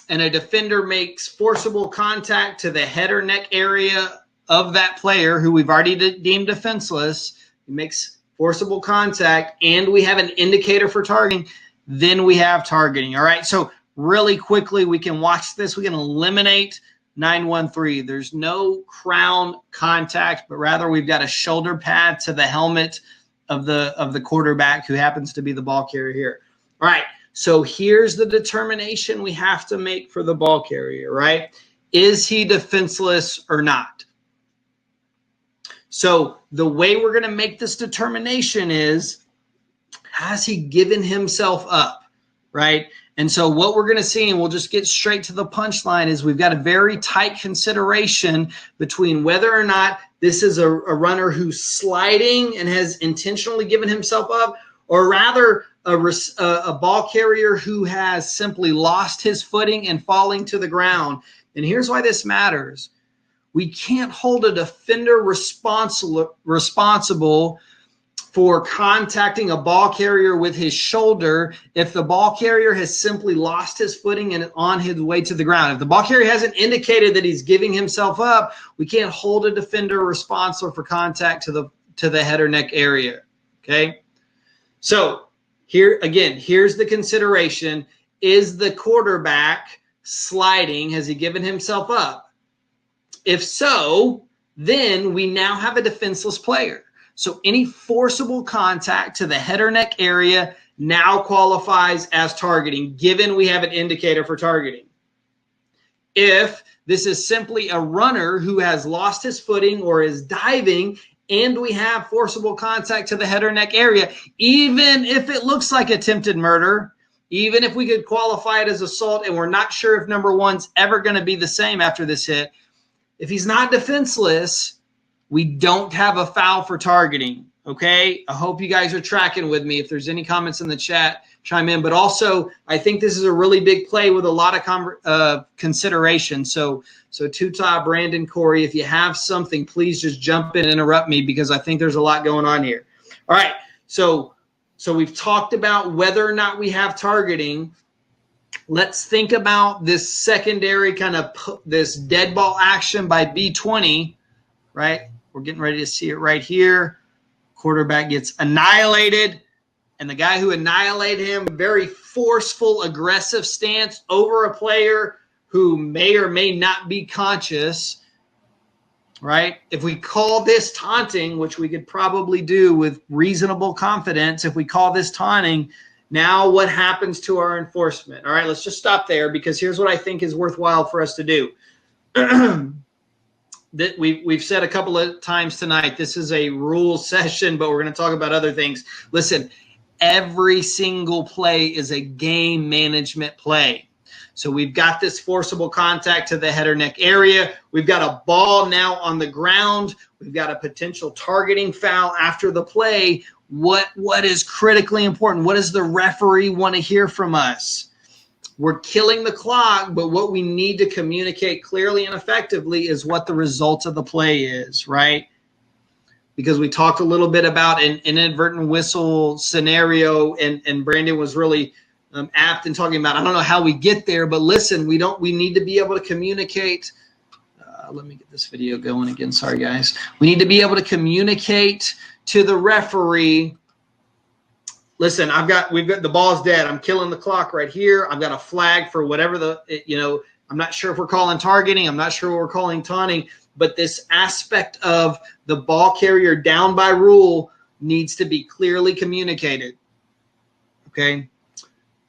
and a defender makes forcible contact to the head or neck area of that player who we've already deemed defenseless, he makes forcible contact, and we have an indicator for targeting, then we have targeting. All right, so really quickly, we can watch this. We can eliminate 9-1-3. There's no crown contact, but rather we've got a shoulder pad to the helmet of the quarterback, who happens to be the ball carrier here. All right, so here's the determination we have to make for the ball carrier, right? Is he defenseless or not? So the way we're going to make this determination is, has he given himself up, right? And so what we're going to see, and we'll just get straight to the punchline, is we've got a very tight consideration between whether or not this is a runner who's sliding and has intentionally given himself up, or rather a ball carrier who has simply lost his footing and falling to the ground. And here's why this matters. We can't hold a defender responsible for contacting a ball carrier with his shoulder if the ball carrier has simply lost his footing and is on his way to the ground. If the ball carrier hasn't indicated that he's giving himself up, we can't hold a defender responsible for contact to the head or neck area. Okay? So here again, here's the consideration. Is the quarterback sliding? Has he given himself up? If so, then we now have a defenseless player. So any forcible contact to the head or neck area now qualifies as targeting, given we have an indicator for targeting. If this is simply a runner who has lost his footing or is diving, and we have forcible contact to the head or neck area, even if it looks like attempted murder, even if we could qualify it as assault, and we're not sure if number one's ever going to be the same after this hit, if he's not defenseless, we don't have a foul for targeting, okay? I hope you guys are tracking with me. If there's any comments in the chat, chime in. But also, I think this is a really big play with a lot of consideration. So Tuta, Brandon, Corey, if you have something, please just jump in and interrupt me, because I think there's a lot going on here. All right, so we've talked about whether or not we have targeting. Let's think about this secondary kind of this dead ball action by B20, right? We're getting ready to see it right here. Quarterback gets annihilated, and the guy who annihilated him, very forceful, aggressive stance over a player who may or may not be conscious, right? If we call this taunting, which we could probably do with reasonable confidence, if we call this taunting, now what happens to our enforcement? All right, let's just stop there, because here's what I think is worthwhile for us to do. That we've said a couple of times tonight, this is a rules session, but we're going to talk about other things. Listen, every single play is a game management play. So we've got this forcible contact to the head or neck area. We've got a ball now on the ground. We've got a potential targeting foul after the play. What is critically important? What does the referee want to hear from us? We're killing the clock, but what we need to communicate clearly and effectively is what the result of the play is, right? Because we talked a little bit about an inadvertent whistle scenario, and Brandon was really apt in talking about, I don't know how we get there, but listen, we need to be able to communicate. Let me get this video going again. Sorry, guys. We need to be able to communicate to the referee. Listen, we've got the ball's dead. I'm killing the clock right here. I've got a flag for whatever I'm not sure if we're calling targeting. I'm not sure what we're calling taunting, but this aspect of the ball carrier down by rule needs to be clearly communicated. Okay.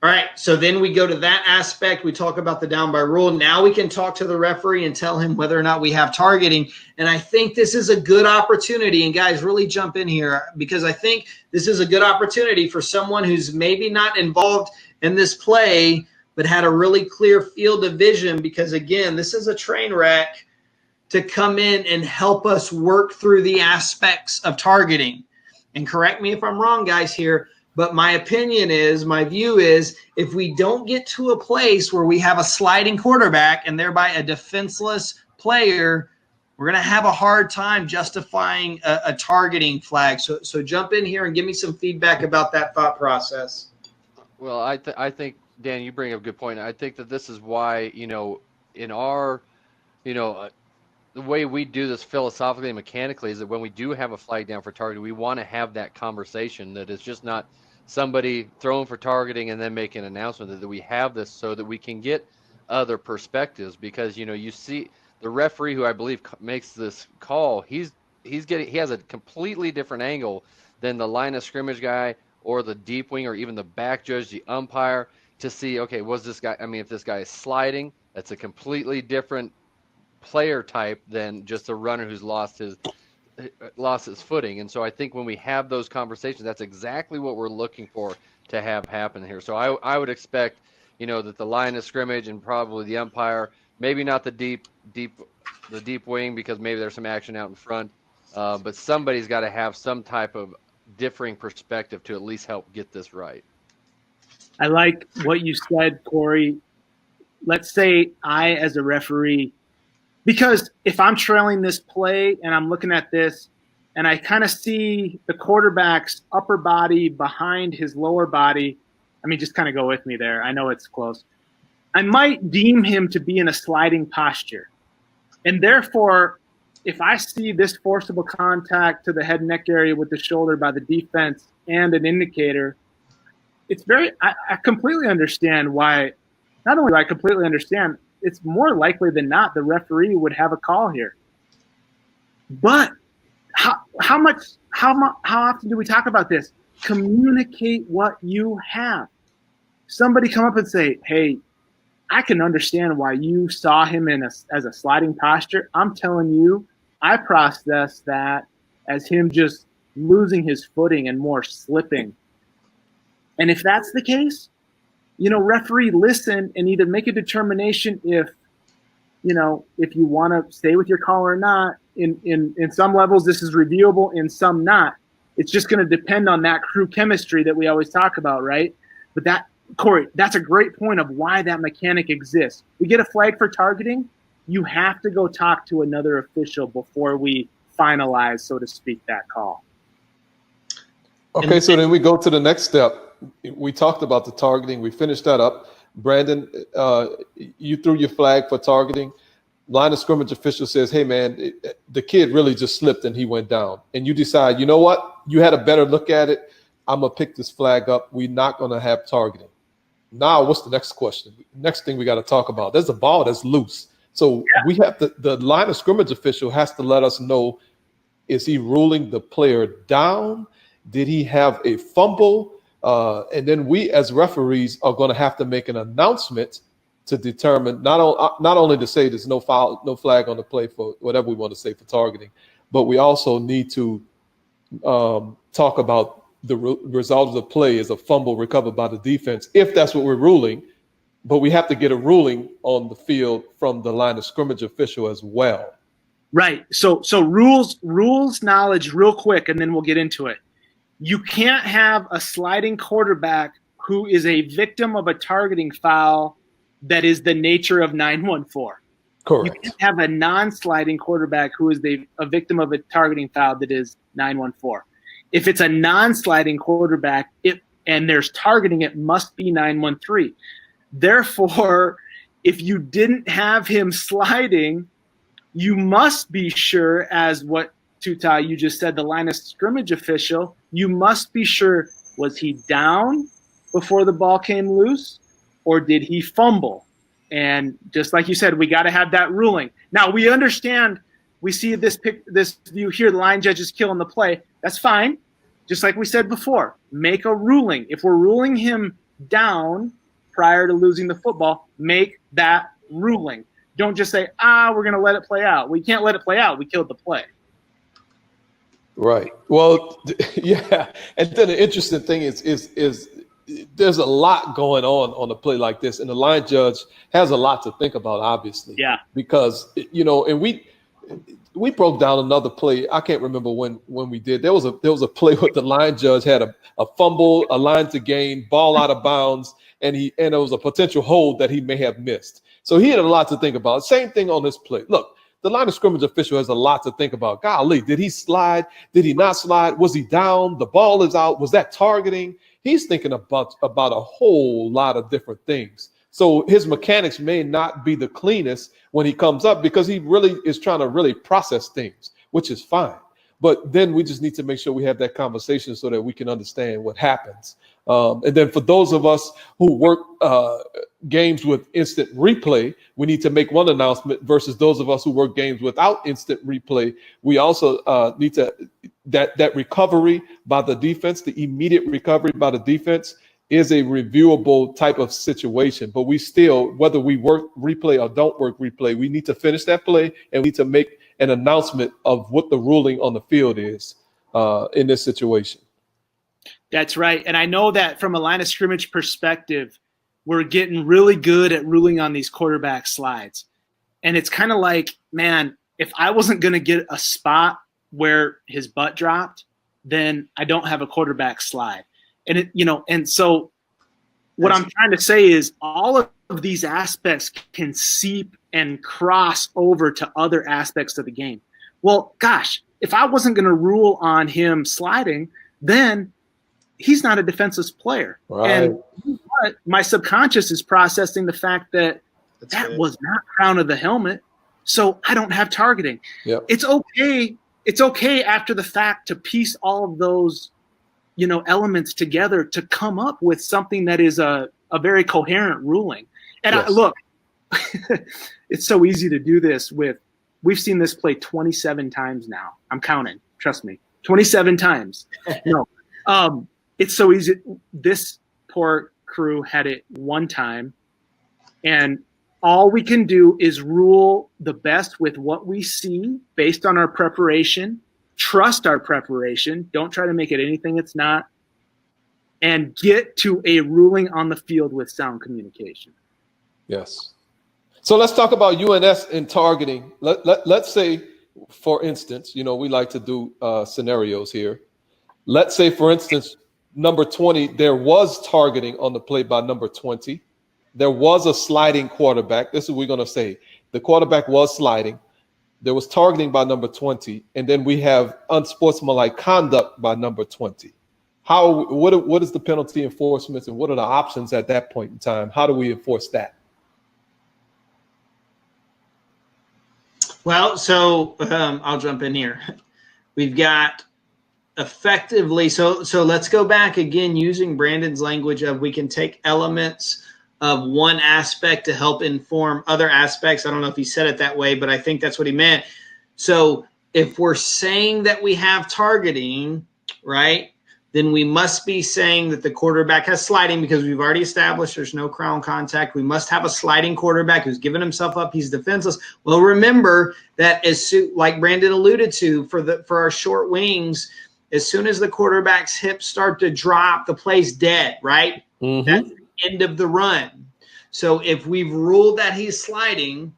All right, so then we go to that aspect. We talk about the down by rule. Now we can talk to the referee and tell him whether or not we have targeting. And I think this is a good opportunity. And guys, really jump in here, because I think this is a good opportunity for someone who's maybe not involved in this play, but had a really clear field of vision, because again, this is a train wreck, to come in and help us work through the aspects of targeting. And correct me if I'm wrong, guys, here, but my view is, if we don't get to a place where we have a sliding quarterback and thereby a defenseless player, we're going to have a hard time justifying a targeting flag. So jump in here and give me some feedback about that thought process. Well, I think, Dan, you bring up a good point. I think that this is why, in our, the way we do this philosophically and mechanically is that when we do have a flag down for targeting, we want to have that conversation, that it's just not somebody throwing for targeting and then making an announcement, that we have this so that we can get other perspectives. Because, you see the referee, who I believe makes this call, he has a completely different angle than the line of scrimmage guy or the deep wing or even the back judge, the umpire, to see, okay, was this guy, if this guy is sliding, that's a completely different player type than just a runner who's lost his footing. And so I think when we have those conversations, that's exactly what we're looking for to have happen here. So I would expect, that the line of scrimmage and probably the umpire, maybe not the deep wing, because maybe there's some action out in front, but somebody's got to have some type of differing perspective to at least help get this right. I like what you said, Corey. Let's say I, as a referee, because if I'm trailing this play and I'm looking at this and I kind of see the quarterback's upper body behind his lower body, just kind of go with me there. I know it's close. I might deem him to be in a sliding posture. And therefore, if I see this forcible contact to the head and neck area with the shoulder by the defense and an indicator, I completely understand why. Not only do I completely understand, it's more likely than not the referee would have a call here. But how often do we talk about this? Communicate what you have. Somebody come up and say, hey, I can understand why you saw him as a sliding posture. I'm telling you, I process that as him just losing his footing and more slipping. And if that's the case, referee, listen and either make a determination if you want to stay with your call or not. In some levels, this is reviewable, in some not. It's just going to depend on that crew chemistry that we always talk about, right? But Corey, that's a great point of why that mechanic exists. We get a flag for targeting, you have to go talk to another official before we finalize, so to speak, that call. Okay, so then we go to the next step. We talked about the targeting. We finished that up. Brandon, you threw your flag for targeting. line of scrimmage official says, hey, man, the kid really just slipped and he went down. And you decide, you know what? You had a better look at it. I'm going to pick this flag up. We're not going to have targeting. Now, what's the next question? Next thing we got to talk about, there's a ball that's loose. So we have the line of scrimmage official has to let us know, is he ruling the player down? Did he have a fumble? And then we as referees are going to have to make an announcement to determine not only to say there's no foul, no flag on the play for whatever we want to say for targeting, but we also need to talk about the result of the play is a fumble recovered by the defense, if that's what we're ruling. But we have to get a ruling on the field from the line of scrimmage official as well. Right. So rules knowledge real quick, and then we'll get into it. You can't have a sliding quarterback who is a victim of a targeting foul that is the nature of 914. Correct. You can't have a non-sliding quarterback who is a victim of a targeting foul that is 914. If it's a non-sliding quarterback, and there's targeting, it must be 913. Therefore, if you didn't have him sliding, you must be sure, as what Tutai you just said, the line of scrimmage official, you must be sure, was he down before the ball came loose, or did he fumble? And just like you said, we got to have that ruling. Now, we understand, we see this view here, the line judge is killing the play. That's fine. Just like we said before, make a ruling. If we're ruling him down prior to losing the football, make that ruling. Don't just say, we're going to let it play out. We can't let it play out. We killed the play. Right. Well, yeah. And then the interesting thing is there's a lot going on a play like this, and the line judge has a lot to think about, obviously. Yeah. Because, and we broke down another play. I can't remember when we did. There was a play where the line judge had a fumble, a line to gain, ball out of bounds, and it was a potential hold that he may have missed. So he had a lot to think about. Same thing on this play. Look, the line of scrimmage official has a lot to think about. Golly, did he slide? Did he not slide? Was he down? The ball is out. Was that targeting? He's thinking about a whole lot of different things. So his mechanics may not be the cleanest when he comes up, because he really is trying to really process things, which is fine. But then we just need to make sure we have that conversation so that we can understand what happens. And then for those of us who work games with instant replay, we need to make one announcement versus those of us who work games without instant replay. We also need to that recovery by the defense, the immediate recovery by the defense, is a reviewable type of situation. But we still, whether we work replay or don't work replay, we need to finish that play and we need to make an announcement of what the ruling on the field is in this situation. That's right. And I know that from a line of scrimmage perspective, we're getting really good at ruling on these quarterback slides. And it's kind of like, man, if I wasn't going to get a spot where his butt dropped, then I don't have a quarterback slide. And and so what I'm trying to say is all of these aspects can seep and cross over to other aspects of the game. Well, gosh, if I wasn't going to rule on him sliding, then he's not a defensive player. Right. And my subconscious is processing the fact that was not crown of the helmet, so I don't have targeting. Yep. It's okay. It's okay after the fact to piece all of those, elements together to come up with something that is a very coherent ruling. And Yes. look, it's so easy to do this we've seen this play 27 times now. I'm counting. Trust me. 27 times. No. It's so easy. This poor crew had it one time, and all we can do is rule the best with what we see based on our preparation. Trust our preparation. Don't try to make it anything it's not. And get to a ruling on the field with sound communication. Yes. So let's talk about UNS and targeting. Let's say, for instance, we like to do scenarios here. Let's say, for instance, number 20, there was targeting on the play by number 20. There was a sliding quarterback. This is what we're going to say. The quarterback was sliding. There was targeting by number 20. And then we have unsportsmanlike conduct by number 20. What is the penalty enforcement, and what are the options at that point in time? How do we enforce that? Well, so I'll jump in here. We've got effectively, so let's go back again using Brandon's language of we can take elements of one aspect to help inform other aspects. I don't know if he said it that way, but I think that's what he meant. So if we're saying that we have targeting, right, then we must be saying that the quarterback has sliding, because we've already established there's no crown contact. We must have a sliding quarterback who's given himself up. He's defenseless. Well, remember that like Brandon alluded to for our short wings, as soon as the quarterback's hips start to drop, the play's dead, right? Mm-hmm. That's the end of the run. So if we've ruled that he's sliding,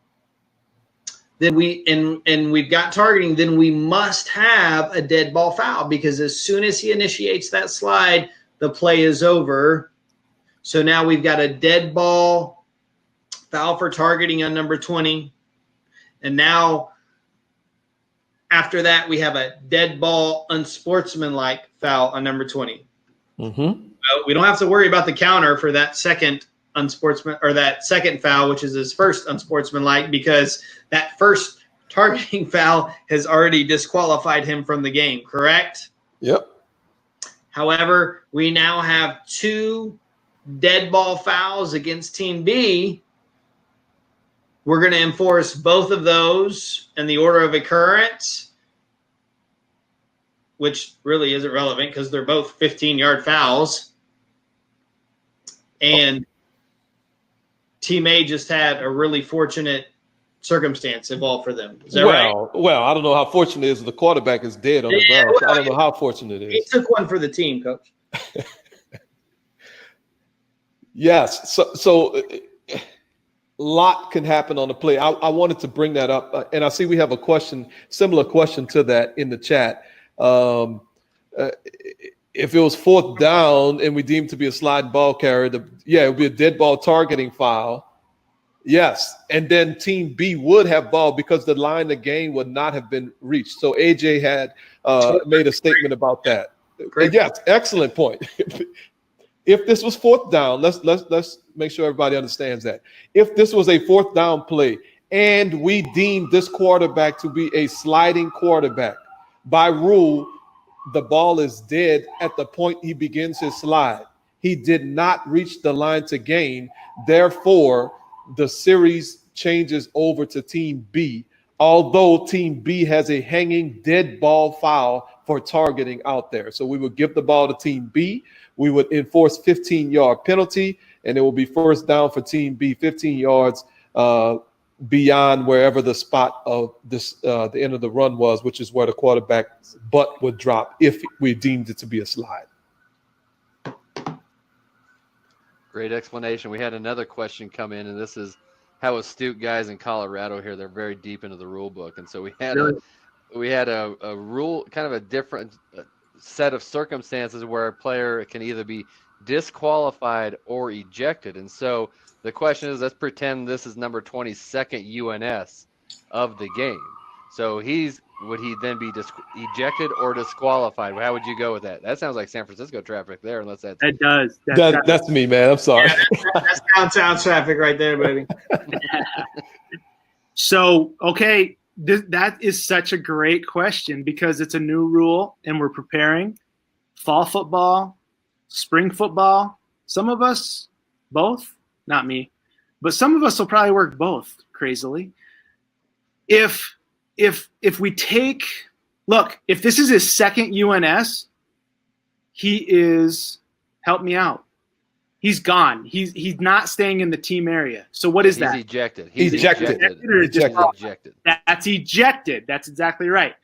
then we've got targeting, then we must have a dead ball foul, because as soon as he initiates that slide, the play is over. So now we've got a dead ball foul for targeting on number 20. And now after that, we have a dead ball unsportsmanlike foul on number 20. Mm-hmm. We don't have to worry about the counter for that second that second foul, which is his first unsportsmanlike, because that first targeting foul has already disqualified him from the game, correct? Yep. However, we now have 2 dead ball fouls against Team B. We're going to enforce both of those in the order of occurrence, which really isn't relevant because they're both 15-yard fouls. And Team A just had a really fortunate circumstance involved for them. Is that right? Well, I don't know how fortunate it is. The quarterback is dead on the ground. So I don't know how fortunate it He is. took one for the team, Coach. Yes. So lot can happen on the play. I wanted to bring that up, and I see we have a question, similar question to that in the chat. If it was 4th down and we deemed to be a sliding ball carrier, it would be a dead ball targeting foul. Yes, and then Team B would have ball because the line of game would not have been reached. So AJ had made a statement about that. Great. Yes, excellent point. If this was 4th down, let's make sure everybody understands that. If this was a 4th down play and we deemed this quarterback to be a sliding quarterback, by rule, the ball is dead at the point he begins his slide. He did not reach the line to gain. Therefore, the series changes over to Team B, although Team B has a hanging dead ball foul for targeting out there. So we would give the ball to Team B. We would enforce 15-yard penalty, and it will be 1st down for Team B, 15 yards beyond wherever the spot of this the end of the run was, which is where the quarterback's butt would drop if we deemed it to be a slide. Great explanation. We had another question come in, and this is how astute guys in Colorado here. They're very deep into the rule book, and so we had a rule, kind of a different set of circumstances where a player can either be disqualified or ejected. And so the question is, let's pretend this is number 20's second UNS of the game. So would he then be ejected or disqualified? How would you go with that? That sounds like San Francisco traffic there, unless that's That does. That's me, man. I'm sorry. Yeah, that's downtown traffic right there, baby. So, okay, that is such a great question because it's a new rule and we're preparing fall football, spring football. Some of us, both, not me, but some of us will probably work both crazily. If we take, look, if this is his second UNS, he is, help me out. He's gone. He's not staying in the team area. So what is that? He's ejected. Ejected. Ejected. That's ejected. That's exactly right.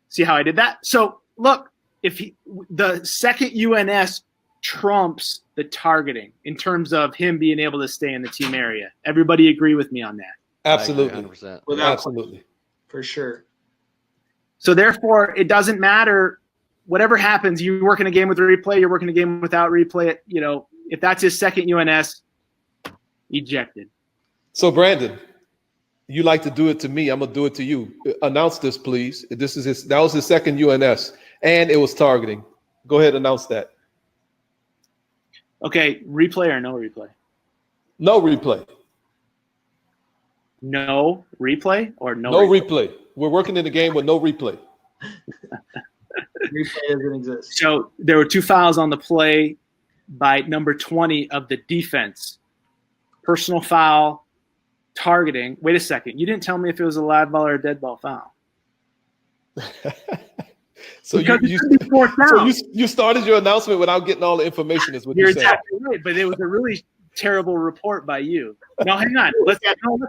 See how I did that? So look, the second UNS trumps the targeting in terms of him being able to stay in the team area. Everybody agree with me on that? Absolutely. 100%. Absolutely. For sure. So therefore, it doesn't matter. Whatever happens, you work in a game with replay, you're working a game without replay. If that's his second UNS, ejected. So Brandon, you like to do it to me. I'm gonna do it to you. Announce this, please. That was his second UNS, and it was targeting. Go ahead, announce that. Okay, replay or no replay? No replay. No replay or no replay. We're working in the game with no replay. Replay doesn't exist. So there were 2 fouls on the play by number 20 of the defense. Personal foul, targeting. Wait a second. You didn't tell me if it was a live ball or a dead ball foul. So you started your announcement without getting all the information, is what You're you're saying. exactly right, but it was a really terrible report by you. No, hang on. Let's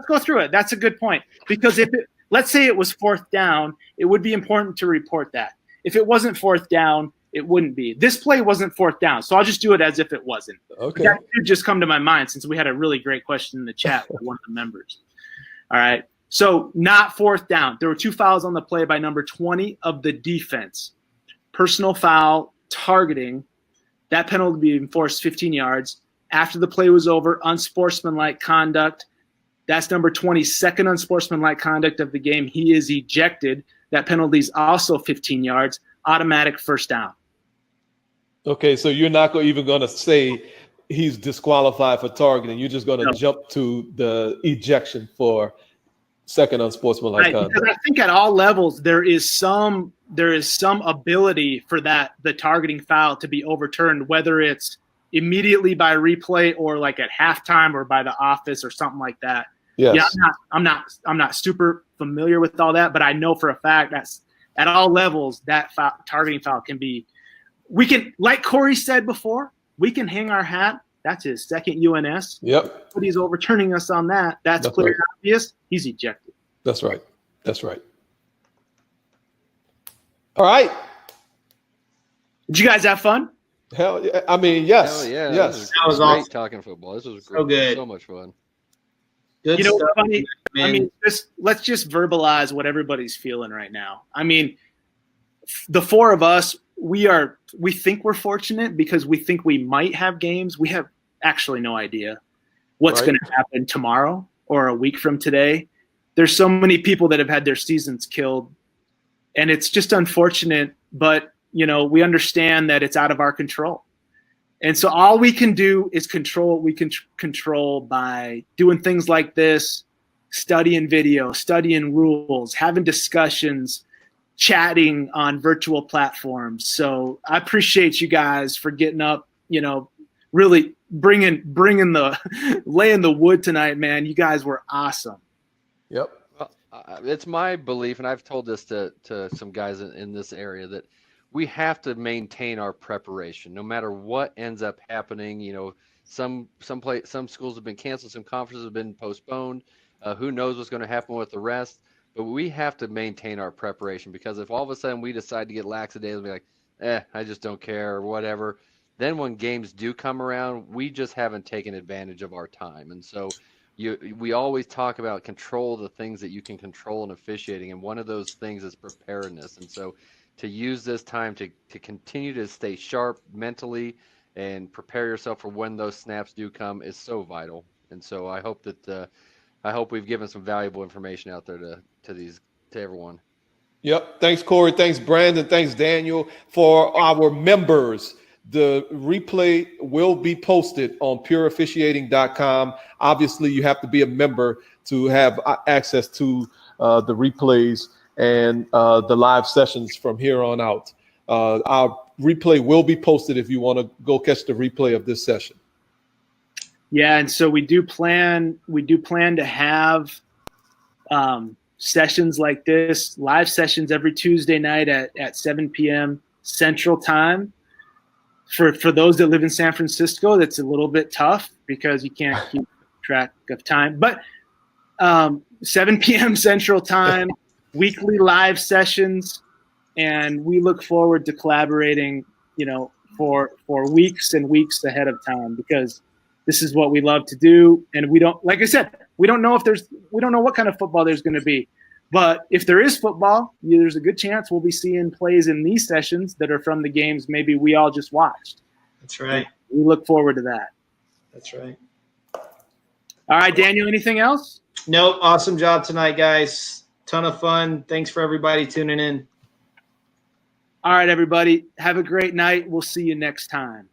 go through it. That's a good point. Because let's say it was 4th down, it would be important to report that. If it wasn't 4th down, it wouldn't be. This play wasn't 4th down, so I'll just do it as if it wasn't. Okay. That did just come to my mind since we had a really great question in the chat with one of the members. All right. So not 4th down. There were 2 fouls on the play by number 20 of the defense. Personal foul, targeting. That penalty would be enforced 15 yards. After the play was over, unsportsmanlike conduct. That's number 20's second unsportsmanlike conduct of the game. He is ejected. That penalty is also 15 yards. Automatic first down. Okay, so you're not even going to say he's disqualified for targeting. You're just going to jump to the ejection for second unsportsmanlike Right, conduct. because I think at all levels there is some ability for the targeting foul to be overturned, whether it's immediately by replay or like at halftime or by the office or something like that. Yes. Yeah, I'm not super familiar with all that, but I know for a fact that's at all levels that targeting foul can be. We can, like Corey said before, we can hang our hat. That's his second UNS. Yep. But he's overturning us on that. That's clear and obvious. He's ejected. That's right. That's right. All right. Did you guys have fun? Hell yeah. I mean, yes. Hell yeah. Yes. That was great awesome. talking football. This was great. So good. So much fun. Good You know stuff, what's funny? man. I mean, let's just verbalize what everybody's feeling right now. I mean, the 4 of us, we think we're fortunate because we think we might have games. We have actually no idea what's going to happen tomorrow or a week from today. There's so many people that have had their seasons killed, and it's just unfortunate, but we understand that it's out of our control. And so all we can do is control what we can control by doing things like this, studying video, studying rules, having discussions, chatting on virtual platforms. So I appreciate you guys for getting up, really laying the wood tonight, man. You guys were awesome. Yep. Well, it's my belief, and I've told this to some guys in this area, that we have to maintain our preparation no matter what ends up happening. Some schools have been canceled, some conferences have been postponed. Who knows what's going to happen with the rest? But we have to maintain our preparation, because if all of a sudden we decide to get lackadaisical and be like, I just don't care or whatever, then when games do come around, we just haven't taken advantage of our time. And so we always talk about control the things that you can control in officiating, and one of those things is preparedness. And so to use this time to continue to stay sharp mentally and prepare yourself for when those snaps do come is so vital. And so I hope we've given some valuable information out there to everyone. Yep. Thanks, Corey. Thanks, Brandon. Thanks, Daniel. For our members, the replay will be posted on pureofficiating.com. Obviously, you have to be a member to have access to the replays and the live sessions from here on out. Our replay will be posted if you want to go catch the replay of this session. Yeah, and so we do plan to have sessions like this, live sessions every Tuesday night at 7 p.m. Central Time. For those that live in San Francisco, that's a little bit tough because you can't keep track of time. But 7 p.m. Central Time, weekly live sessions, and we look forward to collaborating, for weeks and weeks ahead of time, because this is what we love to do. And we don't, like I said, we don't know what kind of football there's going to be. But if there is football, there's a good chance we'll be seeing plays in these sessions that are from the games maybe we all just watched. That's right. We look forward to that. That's right. All right, Daniel, anything else? Nope. Awesome job tonight, guys. Ton of fun. Thanks for everybody tuning in. All right, everybody. Have a great night. We'll see you next time.